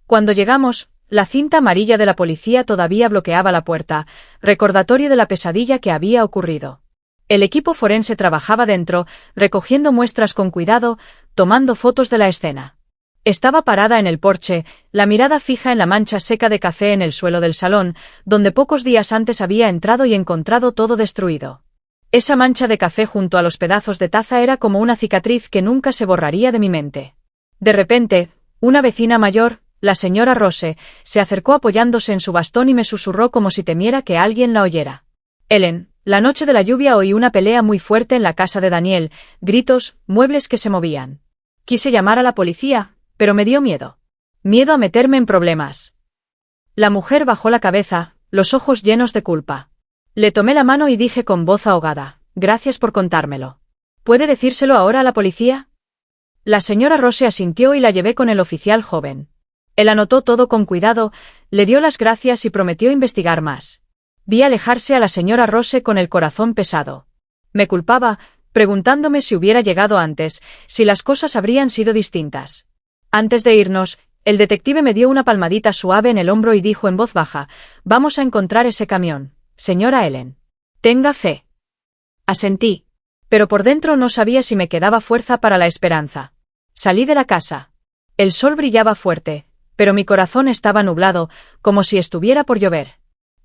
Cuando llegamos, la cinta amarilla de la policía todavía bloqueaba la puerta, recordatorio de la pesadilla que había ocurrido. El equipo forense trabajaba dentro, recogiendo muestras con cuidado, tomando fotos de la escena. Estaba parada en el porche, la mirada fija en la mancha seca de café en el suelo del salón, donde pocos días antes había entrado y encontrado todo destruido. Esa mancha de café junto a los pedazos de taza era como una cicatriz que nunca se borraría de mi mente. De repente, una vecina mayor, la señora Rose, se acercó apoyándose en su bastón y me susurró como si temiera que alguien la oyera. Ellen, la noche de la lluvia oí una pelea muy fuerte en la casa de Daniel, gritos, muebles que se movían. Quise llamar a la policía, pero me dio miedo. Miedo a meterme en problemas. La mujer bajó la cabeza, los ojos llenos de culpa. Le tomé la mano y dije con voz ahogada: gracias por contármelo. ¿Puede decírselo ahora a la policía? La señora Rose asintió y la llevé con el oficial joven. Él anotó todo con cuidado, le dio las gracias y prometió investigar más. Vi alejarse a la señora Rose con el corazón pesado. Me culpaba, preguntándome si hubiera llegado antes, si las cosas habrían sido distintas. Antes de irnos, el detective me dio una palmadita suave en el hombro y dijo en voz baja: vamos a encontrar ese camión, señora Ellen. Tenga fe. Asentí. Pero por dentro no sabía si me quedaba fuerza para la esperanza. Salí de la casa. El sol brillaba fuerte, pero mi corazón estaba nublado, como si estuviera por llover.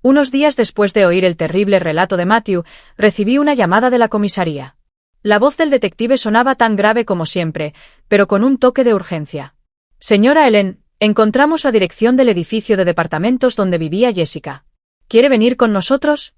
Unos días después de oír el terrible relato de Matthew, recibí una llamada de la comisaría. La voz del detective sonaba tan grave como siempre, pero con un toque de urgencia. Señora Ellen, encontramos la dirección del edificio de departamentos donde vivía Jessica. ¿Quiere venir con nosotros?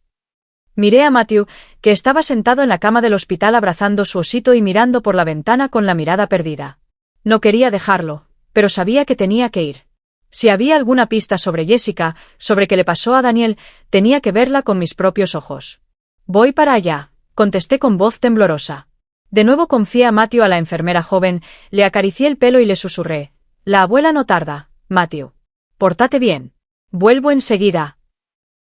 Miré a Matthew, que estaba sentado en la cama del hospital abrazando su osito y mirando por la ventana con la mirada perdida. No quería dejarlo, pero sabía que tenía que ir. Si había alguna pista sobre Jessica, sobre qué le pasó a Daniel, tenía que verla con mis propios ojos. Voy para allá, contesté con voz temblorosa. De nuevo confié a Matthew a la enfermera joven, le acaricié el pelo y le susurré: la abuela no tarda, Matthew. Pórtate bien. Vuelvo enseguida.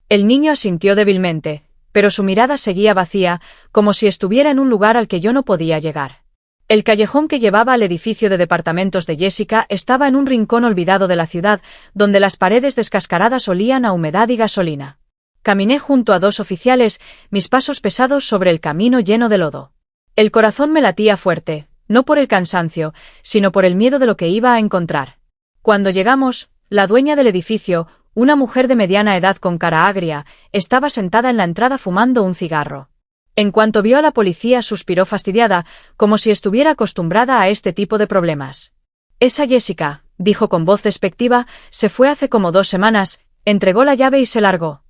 El niño asintió débilmente, pero su mirada seguía vacía, como si estuviera en un lugar al que yo no podía llegar. El callejón que llevaba al edificio de departamentos de Jessica estaba en un rincón olvidado de la ciudad, donde las paredes descascaradas olían a humedad y gasolina. Caminé junto a dos oficiales, mis pasos pesados sobre el camino lleno de lodo. El corazón me latía fuerte, no por el cansancio, sino por el miedo de lo que iba a encontrar. Cuando llegamos, la dueña del edificio, una mujer de mediana edad con cara agria, estaba sentada en la entrada fumando un cigarro. En cuanto vio a la policía suspiró fastidiada, como si estuviera acostumbrada a este tipo de problemas. Esa Jessica, dijo con voz despectiva, se fue hace como 2 semanas, entregó la llave y se largó.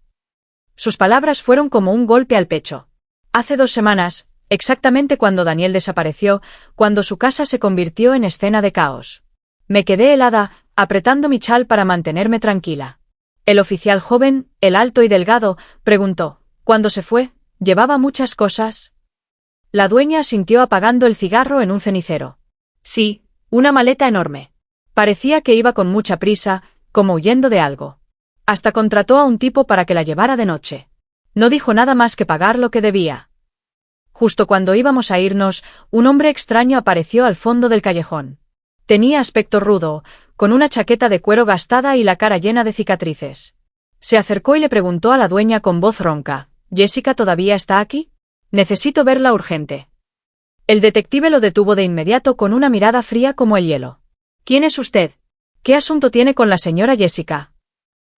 Sus palabras fueron como un golpe al pecho. Hace 2 semanas, exactamente cuando Daniel desapareció, cuando su casa se convirtió en escena de caos. Me quedé helada, apretando mi chal para mantenerme tranquila. El oficial joven, el alto y delgado, preguntó. ¿Cuándo se fue? ¿Llevaba muchas cosas? La dueña asintió apagando el cigarro en un cenicero. Sí, una maleta enorme. Parecía que iba con mucha prisa, como huyendo de algo. Hasta contrató a un tipo para que la llevara de noche. No dijo nada más que pagar lo que debía. Justo cuando íbamos a irnos, un hombre extraño apareció al fondo del callejón. Tenía aspecto rudo, con una chaqueta de cuero gastada y la cara llena de cicatrices. Se acercó y le preguntó a la dueña con voz ronca. ¿Jessica todavía está aquí? Necesito verla urgente. El detective lo detuvo de inmediato con una mirada fría como el hielo. ¿Quién es usted? ¿Qué asunto tiene con la señora Jessica?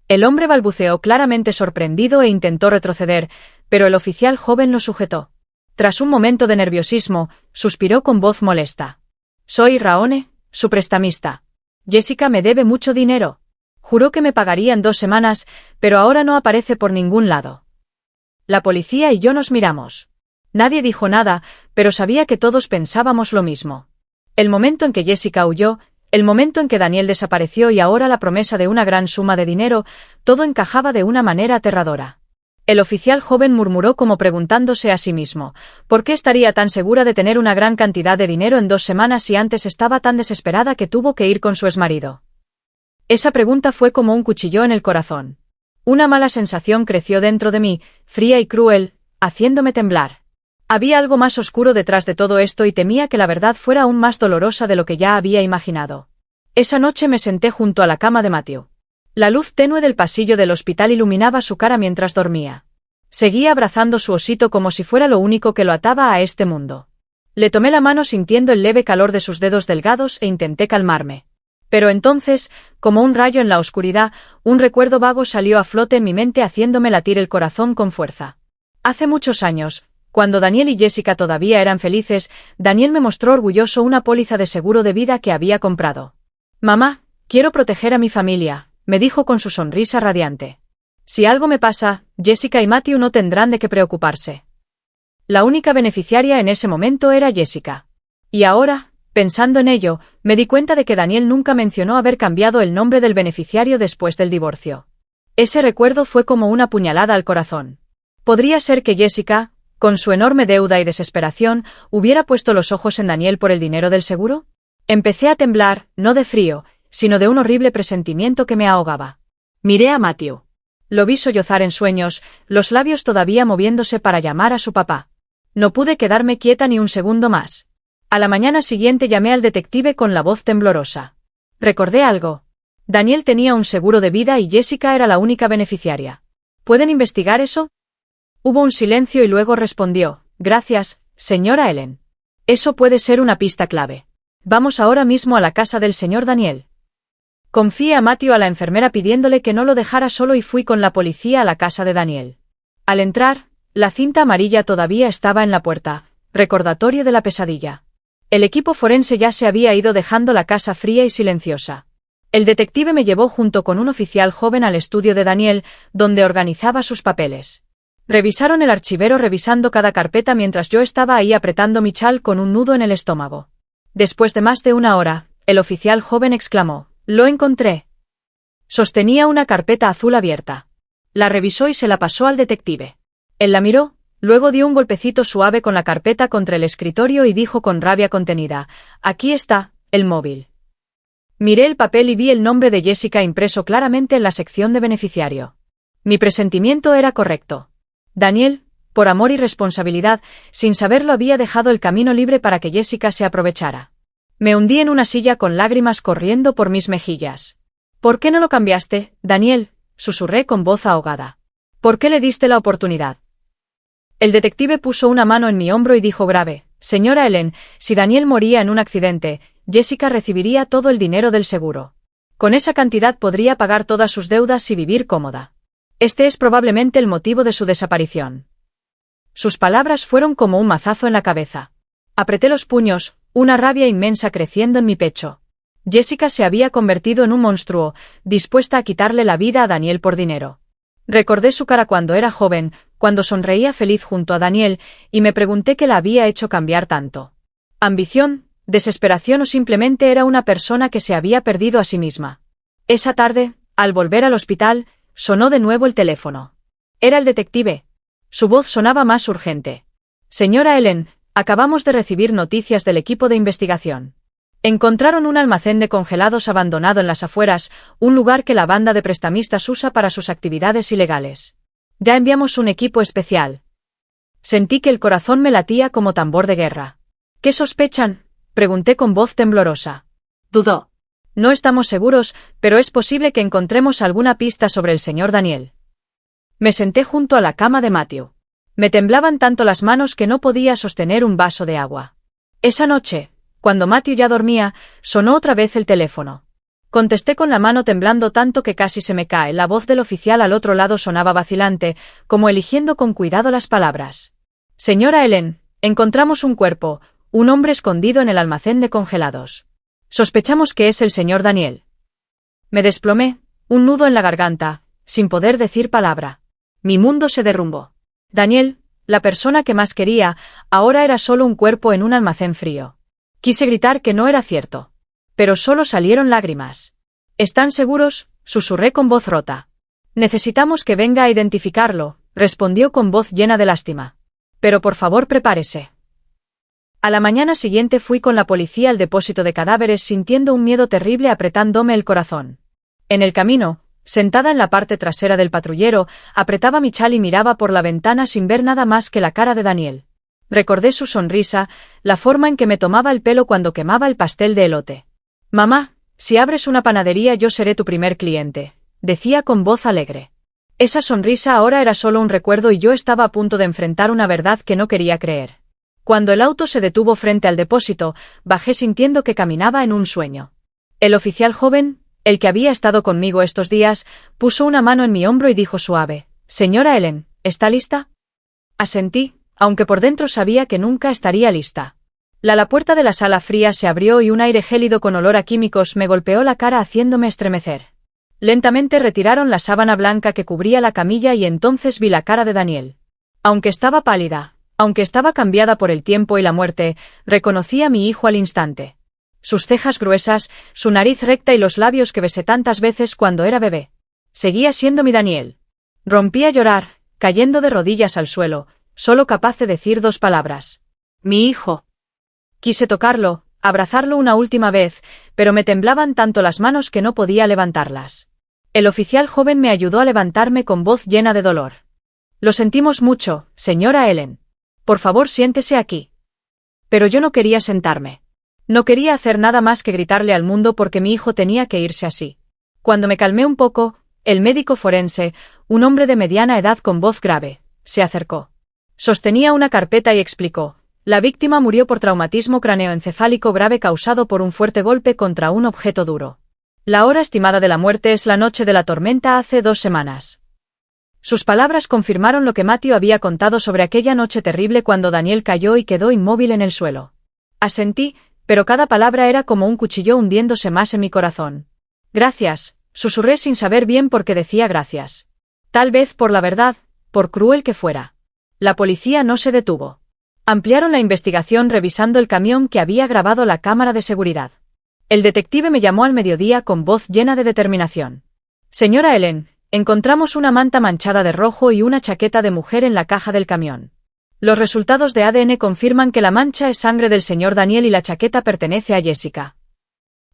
El hombre balbuceó claramente sorprendido e intentó retroceder, pero el oficial joven lo sujetó. Tras un momento de nerviosismo, suspiró con voz molesta. Soy Raone, su prestamista. Jessica me debe mucho dinero. Juró que me pagaría en 2 semanas, pero ahora no aparece por ningún lado. La policía y yo nos miramos. Nadie dijo nada, pero sabía que todos pensábamos lo mismo. El momento en que Jessica huyó, el momento en que Daniel desapareció y ahora la promesa de una gran suma de dinero, todo encajaba de una manera aterradora. El oficial joven murmuró como preguntándose a sí mismo, ¿por qué estaría tan segura de tener una gran cantidad de dinero en 2 semanas si antes estaba tan desesperada que tuvo que ir con su exmarido? Esa pregunta fue como un cuchillo en el corazón. Una mala sensación creció dentro de mí, fría y cruel, haciéndome temblar. Había algo más oscuro detrás de todo esto y temía que la verdad fuera aún más dolorosa de lo que ya había imaginado. Esa noche me senté junto a la cama de Matthew. La luz tenue del pasillo del hospital iluminaba su cara mientras dormía. Seguía abrazando su osito como si fuera lo único que lo ataba a este mundo. Le tomé la mano sintiendo el leve calor de sus dedos delgados e intenté calmarme. Pero entonces, como un rayo en la oscuridad, un recuerdo vago salió a flote en mi mente haciéndome latir el corazón con fuerza. Hace muchos años, cuando Daniel y Jessica todavía eran felices, Daniel me mostró orgulloso una póliza de seguro de vida que había comprado. Mamá, quiero proteger a mi familia, me dijo con su sonrisa radiante. Si algo me pasa, Jessica y Matthew no tendrán de qué preocuparse. La única beneficiaria en ese momento era Jessica. Y ahora, pensando en ello, me di cuenta de que Daniel nunca mencionó haber cambiado el nombre del beneficiario después del divorcio. Ese recuerdo fue como una puñalada al corazón. ¿Podría ser que Jessica, con su enorme deuda y desesperación, hubiera puesto los ojos en Daniel por el dinero del seguro? Empecé a temblar, no de frío, sino de un horrible presentimiento que me ahogaba. Miré a Matthew. Lo vi sollozar en sueños, los labios todavía moviéndose para llamar a su papá. No pude quedarme quieta ni un segundo más. A la mañana siguiente llamé al detective con la voz temblorosa. Recordé algo. Daniel tenía un seguro de vida y Jessica era la única beneficiaria. ¿Pueden investigar eso? Hubo un silencio y luego respondió, gracias, señora Ellen. Eso puede ser una pista clave. Vamos ahora mismo a la casa del señor Daniel. Confié a Matthew a la enfermera pidiéndole que no lo dejara solo y fui con la policía a la casa de Daniel. Al entrar, la cinta amarilla todavía estaba en la puerta, recordatorio de la pesadilla. El equipo forense ya se había ido dejando la casa fría y silenciosa. El detective me llevó junto con un oficial joven al estudio de Daniel, donde organizaba sus papeles. Revisaron el archivero revisando cada carpeta mientras yo estaba ahí apretando mi chal con un nudo en el estómago. Después de más de 1 hora, el oficial joven exclamó, «Lo encontré». Sostenía una carpeta azul abierta. La revisó y se la pasó al detective. Él la miró, luego dio un golpecito suave con la carpeta contra el escritorio y dijo con rabia contenida, «Aquí está, el móvil». Miré el papel y vi el nombre de Jessica impreso claramente en la sección de beneficiario. Mi presentimiento era correcto. Daniel, por amor y responsabilidad, sin saberlo había dejado el camino libre para que Jessica se aprovechara. Me hundí en una silla con lágrimas corriendo por mis mejillas. «¿Por qué no lo cambiaste, Daniel?», susurré con voz ahogada. «¿Por qué le diste la oportunidad?». El detective puso una mano en mi hombro y dijo grave, «Señora Ellen, si Daniel moría en un accidente, Jessica recibiría todo el dinero del seguro. Con esa cantidad podría pagar todas sus deudas y vivir cómoda. Este es probablemente el motivo de su desaparición». Sus palabras fueron como un mazazo en la cabeza. Apreté los puños, una rabia inmensa creciendo en mi pecho. Jessica se había convertido en un monstruo, dispuesta a quitarle la vida a Daniel por dinero. Recordé su cara cuando era joven, cuando sonreía feliz junto a Daniel, y me pregunté qué la había hecho cambiar tanto. ¿Ambición, desesperación o simplemente era una persona que se había perdido a sí misma? Esa tarde, al volver al hospital, sonó de nuevo el teléfono. Era el detective. Su voz sonaba más urgente. Señora Ellen, acabamos de recibir noticias del equipo de investigación. Encontraron un almacén de congelados abandonado en las afueras, un lugar que la banda de prestamistas usa para sus actividades ilegales. Ya enviamos un equipo especial. Sentí que el corazón me latía como tambor de guerra. ¿Qué sospechan?, pregunté con voz temblorosa. Dudó. No estamos seguros, pero es posible que encontremos alguna pista sobre el señor Daniel. Me senté junto a la cama de Matthew. Me temblaban tanto las manos que no podía sostener un vaso de agua. Esa noche, cuando Matthew ya dormía, sonó otra vez el teléfono. Contesté con la mano temblando tanto que casi se me cae. La voz del oficial al otro lado sonaba vacilante, como eligiendo con cuidado las palabras. Señora Ellen, encontramos un cuerpo, un hombre escondido en el almacén de congelados. Sospechamos que es el señor Daniel. Me desplomé, un nudo en la garganta, sin poder decir palabra. Mi mundo se derrumbó. Daniel, la persona que más quería, ahora era solo un cuerpo en un almacén frío. Quise gritar que no era cierto. Pero solo salieron lágrimas. ¿Están seguros?, susurré con voz rota. Necesitamos que venga a identificarlo, respondió con voz llena de lástima. Pero por favor prepárese. A la mañana siguiente fui con la policía al depósito de cadáveres sintiendo un miedo terrible apretándome el corazón. En el camino, sentada en la parte trasera del patrullero, apretaba mi chal y miraba por la ventana sin ver nada más que la cara de Daniel. Recordé su sonrisa, la forma en que me tomaba el pelo cuando quemaba el pastel de elote. Mamá, si abres una panadería yo seré tu primer cliente, decía con voz alegre. Esa sonrisa ahora era solo un recuerdo y yo estaba a punto de enfrentar una verdad que no quería creer. Cuando el auto se detuvo frente al depósito, bajé sintiendo que caminaba en un sueño. El oficial joven, el que había estado conmigo estos días, puso una mano en mi hombro y dijo suave: «Señora Ellen, ¿está lista?». Asentí, aunque por dentro sabía que nunca estaría lista. La puerta de la sala fría se abrió y un aire gélido con olor a químicos me golpeó la cara haciéndome estremecer. Lentamente retiraron la sábana blanca que cubría la camilla y entonces vi la cara de Daniel. Aunque estaba pálida, aunque estaba cambiada por el tiempo y la muerte, reconocí a mi hijo al instante. Sus cejas gruesas, su nariz recta y los labios que besé tantas veces cuando era bebé. Seguía siendo mi Daniel. Rompí a llorar, cayendo de rodillas al suelo, solo capaz de decir dos palabras: mi hijo. Quise tocarlo, abrazarlo una última vez, pero me temblaban tanto las manos que no podía levantarlas. El oficial joven me ayudó a levantarme con voz llena de dolor. Lo sentimos mucho, señora Ellen. Por favor siéntese aquí. Pero yo no quería sentarme. No quería hacer nada más que gritarle al mundo porque mi hijo tenía que irse así. Cuando me calmé un poco, el médico forense, un hombre de mediana edad con voz grave, se acercó. Sostenía una carpeta y explicó: la víctima murió por traumatismo craneoencefálico grave causado por un fuerte golpe contra un objeto duro. La hora estimada de la muerte es la noche de la tormenta hace 2 semanas. Sus palabras confirmaron lo que Matthew había contado sobre aquella noche terrible cuando Daniel cayó y quedó inmóvil en el suelo. Asentí, pero cada palabra era como un cuchillo hundiéndose más en mi corazón. Gracias, susurré sin saber bien por qué decía gracias. Tal vez por la verdad, por cruel que fuera. La policía no se detuvo. Ampliaron la investigación revisando el camión que había grabado la cámara de seguridad. El detective me llamó al mediodía con voz llena de determinación. Señora Ellen, encontramos una manta manchada de rojo y una chaqueta de mujer en la caja del camión. Los resultados de ADN confirman que la mancha es sangre del señor Daniel y la chaqueta pertenece a Jessica.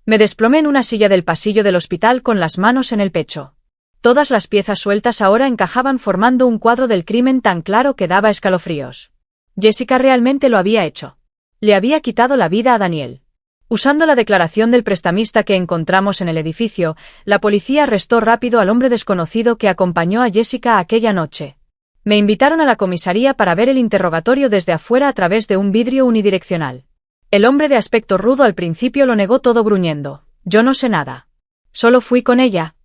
Me desplomé en una silla del pasillo del hospital con las manos en el pecho. Todas las piezas sueltas ahora encajaban formando un cuadro del crimen tan claro que daba escalofríos. Jessica realmente lo había hecho. Le había quitado la vida a Daniel. Usando la declaración del prestamista que encontramos en el edificio, la policía arrestó rápido al hombre desconocido que acompañó a Jessica aquella noche. Me invitaron a la comisaría para ver el interrogatorio desde afuera a través de un vidrio unidireccional. El hombre de aspecto rudo al principio lo negó todo gruñendo: yo no sé nada. Solo fui con ella.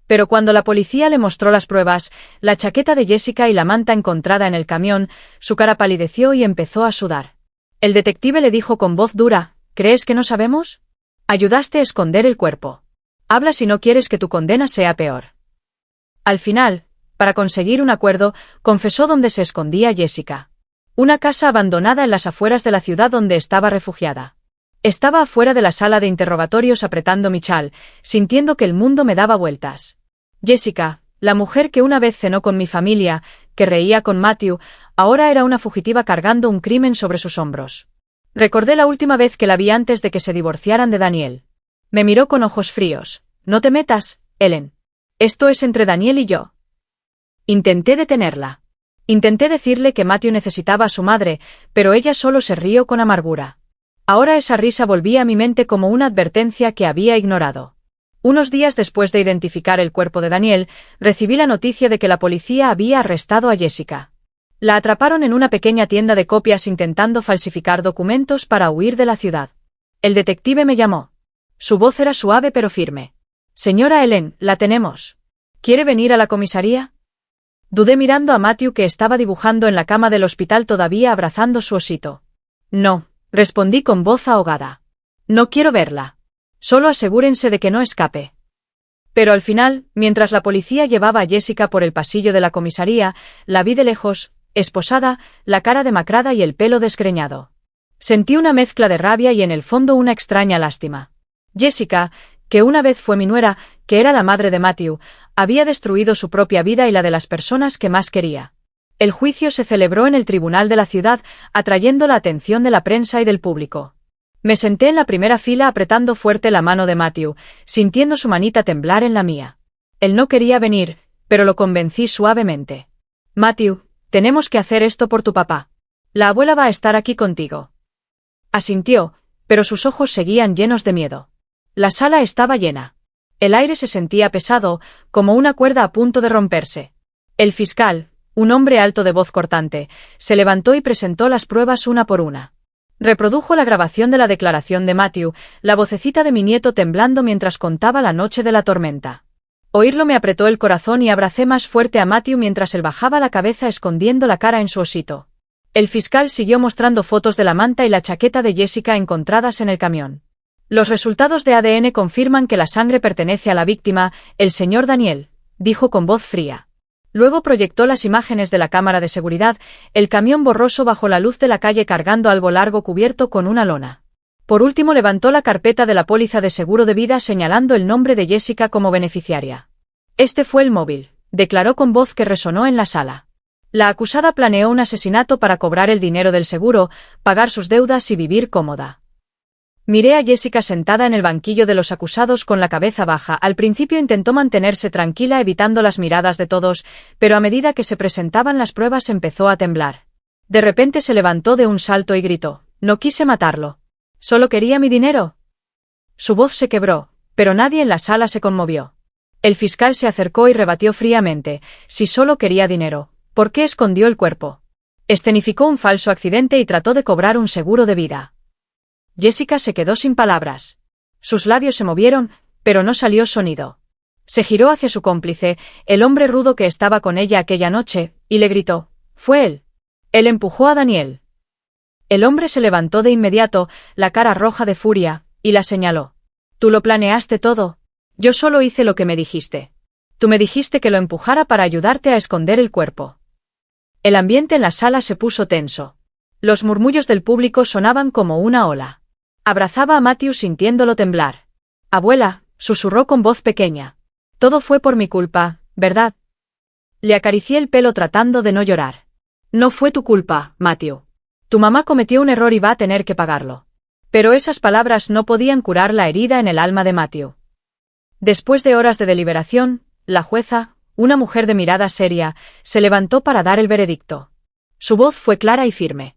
Pero cuando la policía le mostró las pruebas, la chaqueta de Jessica y la manta encontrada en el camión, su cara palideció y empezó a sudar. El detective le dijo con voz dura: ¿crees que no sabemos? Ayudaste a esconder el cuerpo. Habla si no quieres que tu condena sea peor. Al final, para conseguir un acuerdo, confesó dónde se escondía Jessica. Una casa abandonada en las afueras de la ciudad donde estaba refugiada. Estaba afuera de la sala de interrogatorios apretando mi chal, sintiendo que el mundo me daba vueltas. Jessica, La mujer que una vez cenó con mi familia, que reía con Matthew, ahora era una fugitiva cargando un crimen sobre sus hombros. Recordé la última vez que la vi antes de que se divorciaran de Daniel. Me miró con ojos fríos. No te metas, Ellen. Esto es entre Daniel y yo. Intenté detenerla. Intenté decirle que Matthew necesitaba a su madre, pero ella solo se rió con amargura. Ahora esa risa volvía a mi mente como una advertencia que había ignorado. Unos días después de identificar el cuerpo de Daniel, recibí la noticia de que la policía había arrestado a Jessica. La atraparon en una pequeña tienda de copias intentando falsificar documentos para huir de la ciudad. El detective me llamó. Su voz era suave pero firme. Señora Ellen, la tenemos. ¿Quiere venir a la comisaría? Dudé mirando a Matthew que estaba dibujando en la cama del hospital todavía abrazando su osito. No, respondí con voz ahogada. No quiero verla. Solo asegúrense de que no escape. Pero al final, mientras la policía llevaba a Jessica por el pasillo de la comisaría, la vi de lejos, esposada, la cara demacrada y el pelo desgreñado. Sentí una mezcla de rabia y en el fondo una extraña lástima. Jessica, que una vez fue mi nuera, que era la madre de Matthew, había destruido su propia vida y la de las personas que más quería. El juicio se celebró en el tribunal de la ciudad, atrayendo la atención de la prensa y del público. Me senté en la primera fila apretando fuerte la mano de Matthew, sintiendo su manita temblar en la mía. Él no quería venir, pero lo convencí suavemente. Matthew, tenemos que hacer esto por tu papá. La abuela va a estar aquí contigo. Asintió, pero sus ojos seguían llenos de miedo. La sala estaba llena. El aire se sentía pesado, como una cuerda a punto de romperse. El fiscal, un hombre alto de voz cortante, se levantó y presentó las pruebas una por una. Reprodujo la grabación de la declaración de Matthew, la vocecita de mi nieto temblando mientras contaba la noche de la tormenta. Oírlo me apretó el corazón y abracé más fuerte a Matthew mientras él bajaba la cabeza escondiendo la cara en su osito. El fiscal siguió mostrando fotos de la manta y la chaqueta de Jessica encontradas en el camión. Los resultados de ADN confirman que la sangre pertenece a la víctima, el señor Daniel, dijo con voz fría. Luego proyectó las imágenes de la cámara de seguridad, el camión borroso bajo la luz de la calle cargando algo largo cubierto con una lona. Por último levantó la carpeta de la póliza de seguro de vida señalando el nombre de Jessica como beneficiaria. Este fue el móvil, declaró con voz que resonó en la sala. La acusada planeó un asesinato para cobrar el dinero del seguro, pagar sus deudas y vivir cómoda. Miré a Jessica sentada en el banquillo de los acusados con la cabeza baja. Al principio intentó mantenerse tranquila evitando las miradas de todos, pero a medida que se presentaban las pruebas empezó a temblar. De repente se levantó de un salto y gritó: «No quise matarlo. Solo quería mi dinero». Su voz se quebró, pero nadie en la sala se conmovió. El fiscal se acercó y rebatió fríamente: «Si solo quería dinero, ¿por qué escondió el cuerpo? Escenificó un falso accidente y trató de cobrar un seguro de vida». Jessica se quedó sin palabras. Sus labios se movieron, pero no salió sonido. Se giró hacia su cómplice, el hombre rudo que estaba con ella aquella noche, y le gritó: «Fue él». Él empujó a Daniel. El hombre se levantó de inmediato, la cara roja de furia, y la señaló. «Tú lo planeaste todo. Yo solo hice lo que me dijiste. Tú me dijiste que lo empujara para ayudarte a esconder el cuerpo». El ambiente en la sala se puso tenso. Los murmullos del público sonaban como una ola. Abrazaba a Matthew sintiéndolo temblar. «Abuela», susurró con voz pequeña. «Todo fue por mi culpa, ¿verdad?» Le acaricié el pelo tratando de no llorar. «No fue tu culpa, Matthew. Tu mamá cometió un error y va a tener que pagarlo». Pero esas palabras no podían curar la herida en el alma de Matthew. Después de horas de deliberación, la jueza, una mujer de mirada seria, se levantó para dar el veredicto. Su voz fue clara y firme.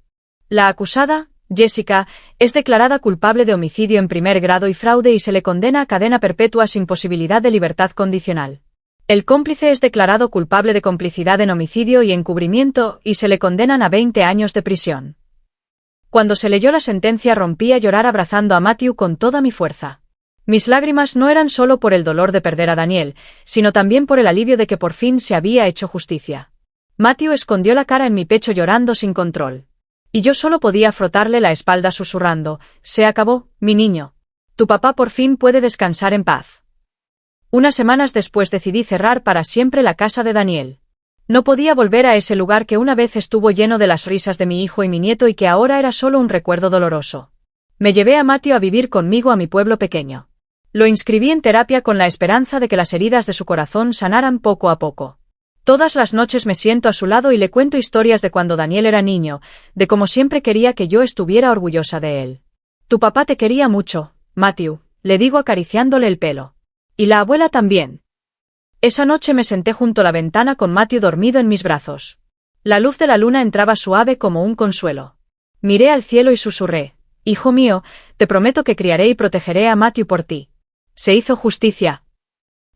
La acusada, Jessica, es declarada culpable de homicidio en primer grado y fraude y se le condena a cadena perpetua sin posibilidad de libertad condicional. El cómplice es declarado culpable de complicidad en homicidio y encubrimiento y se le condenan a 20 años de prisión. Cuando se leyó la sentencia rompí a llorar abrazando a Matthew con toda mi fuerza. Mis lágrimas no eran solo por el dolor de perder a Daniel, sino también por el alivio de que por fin se había hecho justicia. Matthew escondió la cara en mi pecho llorando sin control. Y yo solo podía frotarle la espalda susurrando: «Se acabó, mi niño. Tu papá por fin puede descansar en paz». Unas semanas después decidí cerrar para siempre la casa de Daniel. No podía volver a ese lugar que una vez estuvo lleno de las risas de mi hijo y mi nieto y que ahora era solo un recuerdo doloroso. Me llevé a Matthew a vivir conmigo a mi pueblo pequeño. Lo inscribí en terapia con la esperanza de que las heridas de su corazón sanaran poco a poco. Todas las noches me siento a su lado y le cuento historias de cuando Daniel era niño, de cómo siempre quería que yo estuviera orgullosa de él. Tu papá te quería mucho, Matthew, le digo acariciándole el pelo. Y la abuela también. Esa noche me senté junto a la ventana con Matthew dormido en mis brazos. La luz de la luna entraba suave como un consuelo. Miré al cielo y susurré: hijo mío, te prometo que criaré y protegeré a Matthew por ti. Se hizo justicia.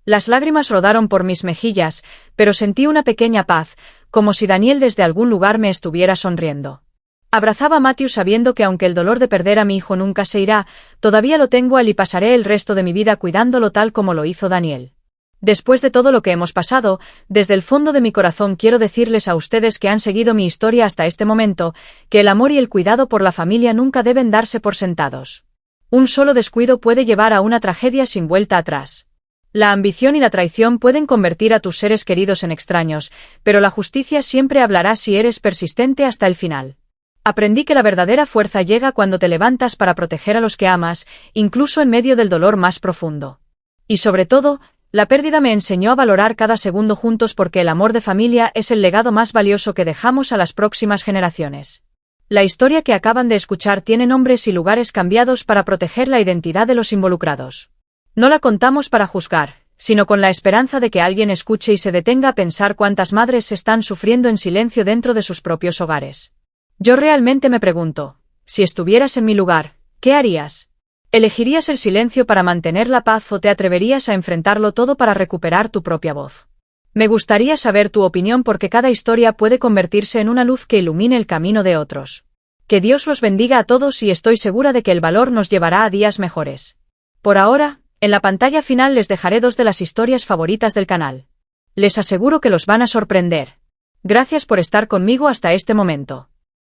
Las lágrimas rodaron por mis mejillas, pero sentí una pequeña paz, como si Daniel desde algún lugar me estuviera sonriendo. Abrazaba a Matthew sabiendo que aunque el dolor de perder a mi hijo nunca se irá, todavía lo tengo a él y pasaré el resto de mi vida cuidándolo tal como lo hizo Daniel. Después de todo lo que hemos pasado, desde el fondo de mi corazón quiero decirles a ustedes que han seguido mi historia hasta este momento, que el amor y el cuidado por la familia nunca deben darse por sentados. Un solo descuido puede llevar a una tragedia sin vuelta atrás. La ambición y la traición pueden convertir a tus seres queridos en extraños, pero la justicia siempre hablará si eres persistente hasta el final. Aprendí que la verdadera fuerza llega cuando te levantas para proteger a los que amas, incluso en medio del dolor más profundo. Y sobre todo, la pérdida me enseñó a valorar cada segundo juntos porque el amor de familia es el legado más valioso que dejamos a las próximas generaciones. La historia que acaban de escuchar tiene nombres y lugares cambiados para proteger la identidad de los involucrados. No la contamos para juzgar, sino con la esperanza de que alguien escuche y se detenga a pensar cuántas madres están sufriendo en silencio dentro de sus propios hogares. Yo realmente me pregunto, si estuvieras en mi lugar, ¿qué harías? ¿Elegirías el silencio para mantener la paz o te atreverías a enfrentarlo todo para recuperar tu propia voz? Me gustaría saber tu opinión porque cada historia puede convertirse en una luz que ilumine el camino de otros. Que Dios los bendiga a todos y estoy segura de que el valor nos llevará a días mejores. Por ahora, en la pantalla final les dejaré 2 de las historias favoritas del canal. Les aseguro que los van a sorprender. Gracias por estar conmigo hasta este momento.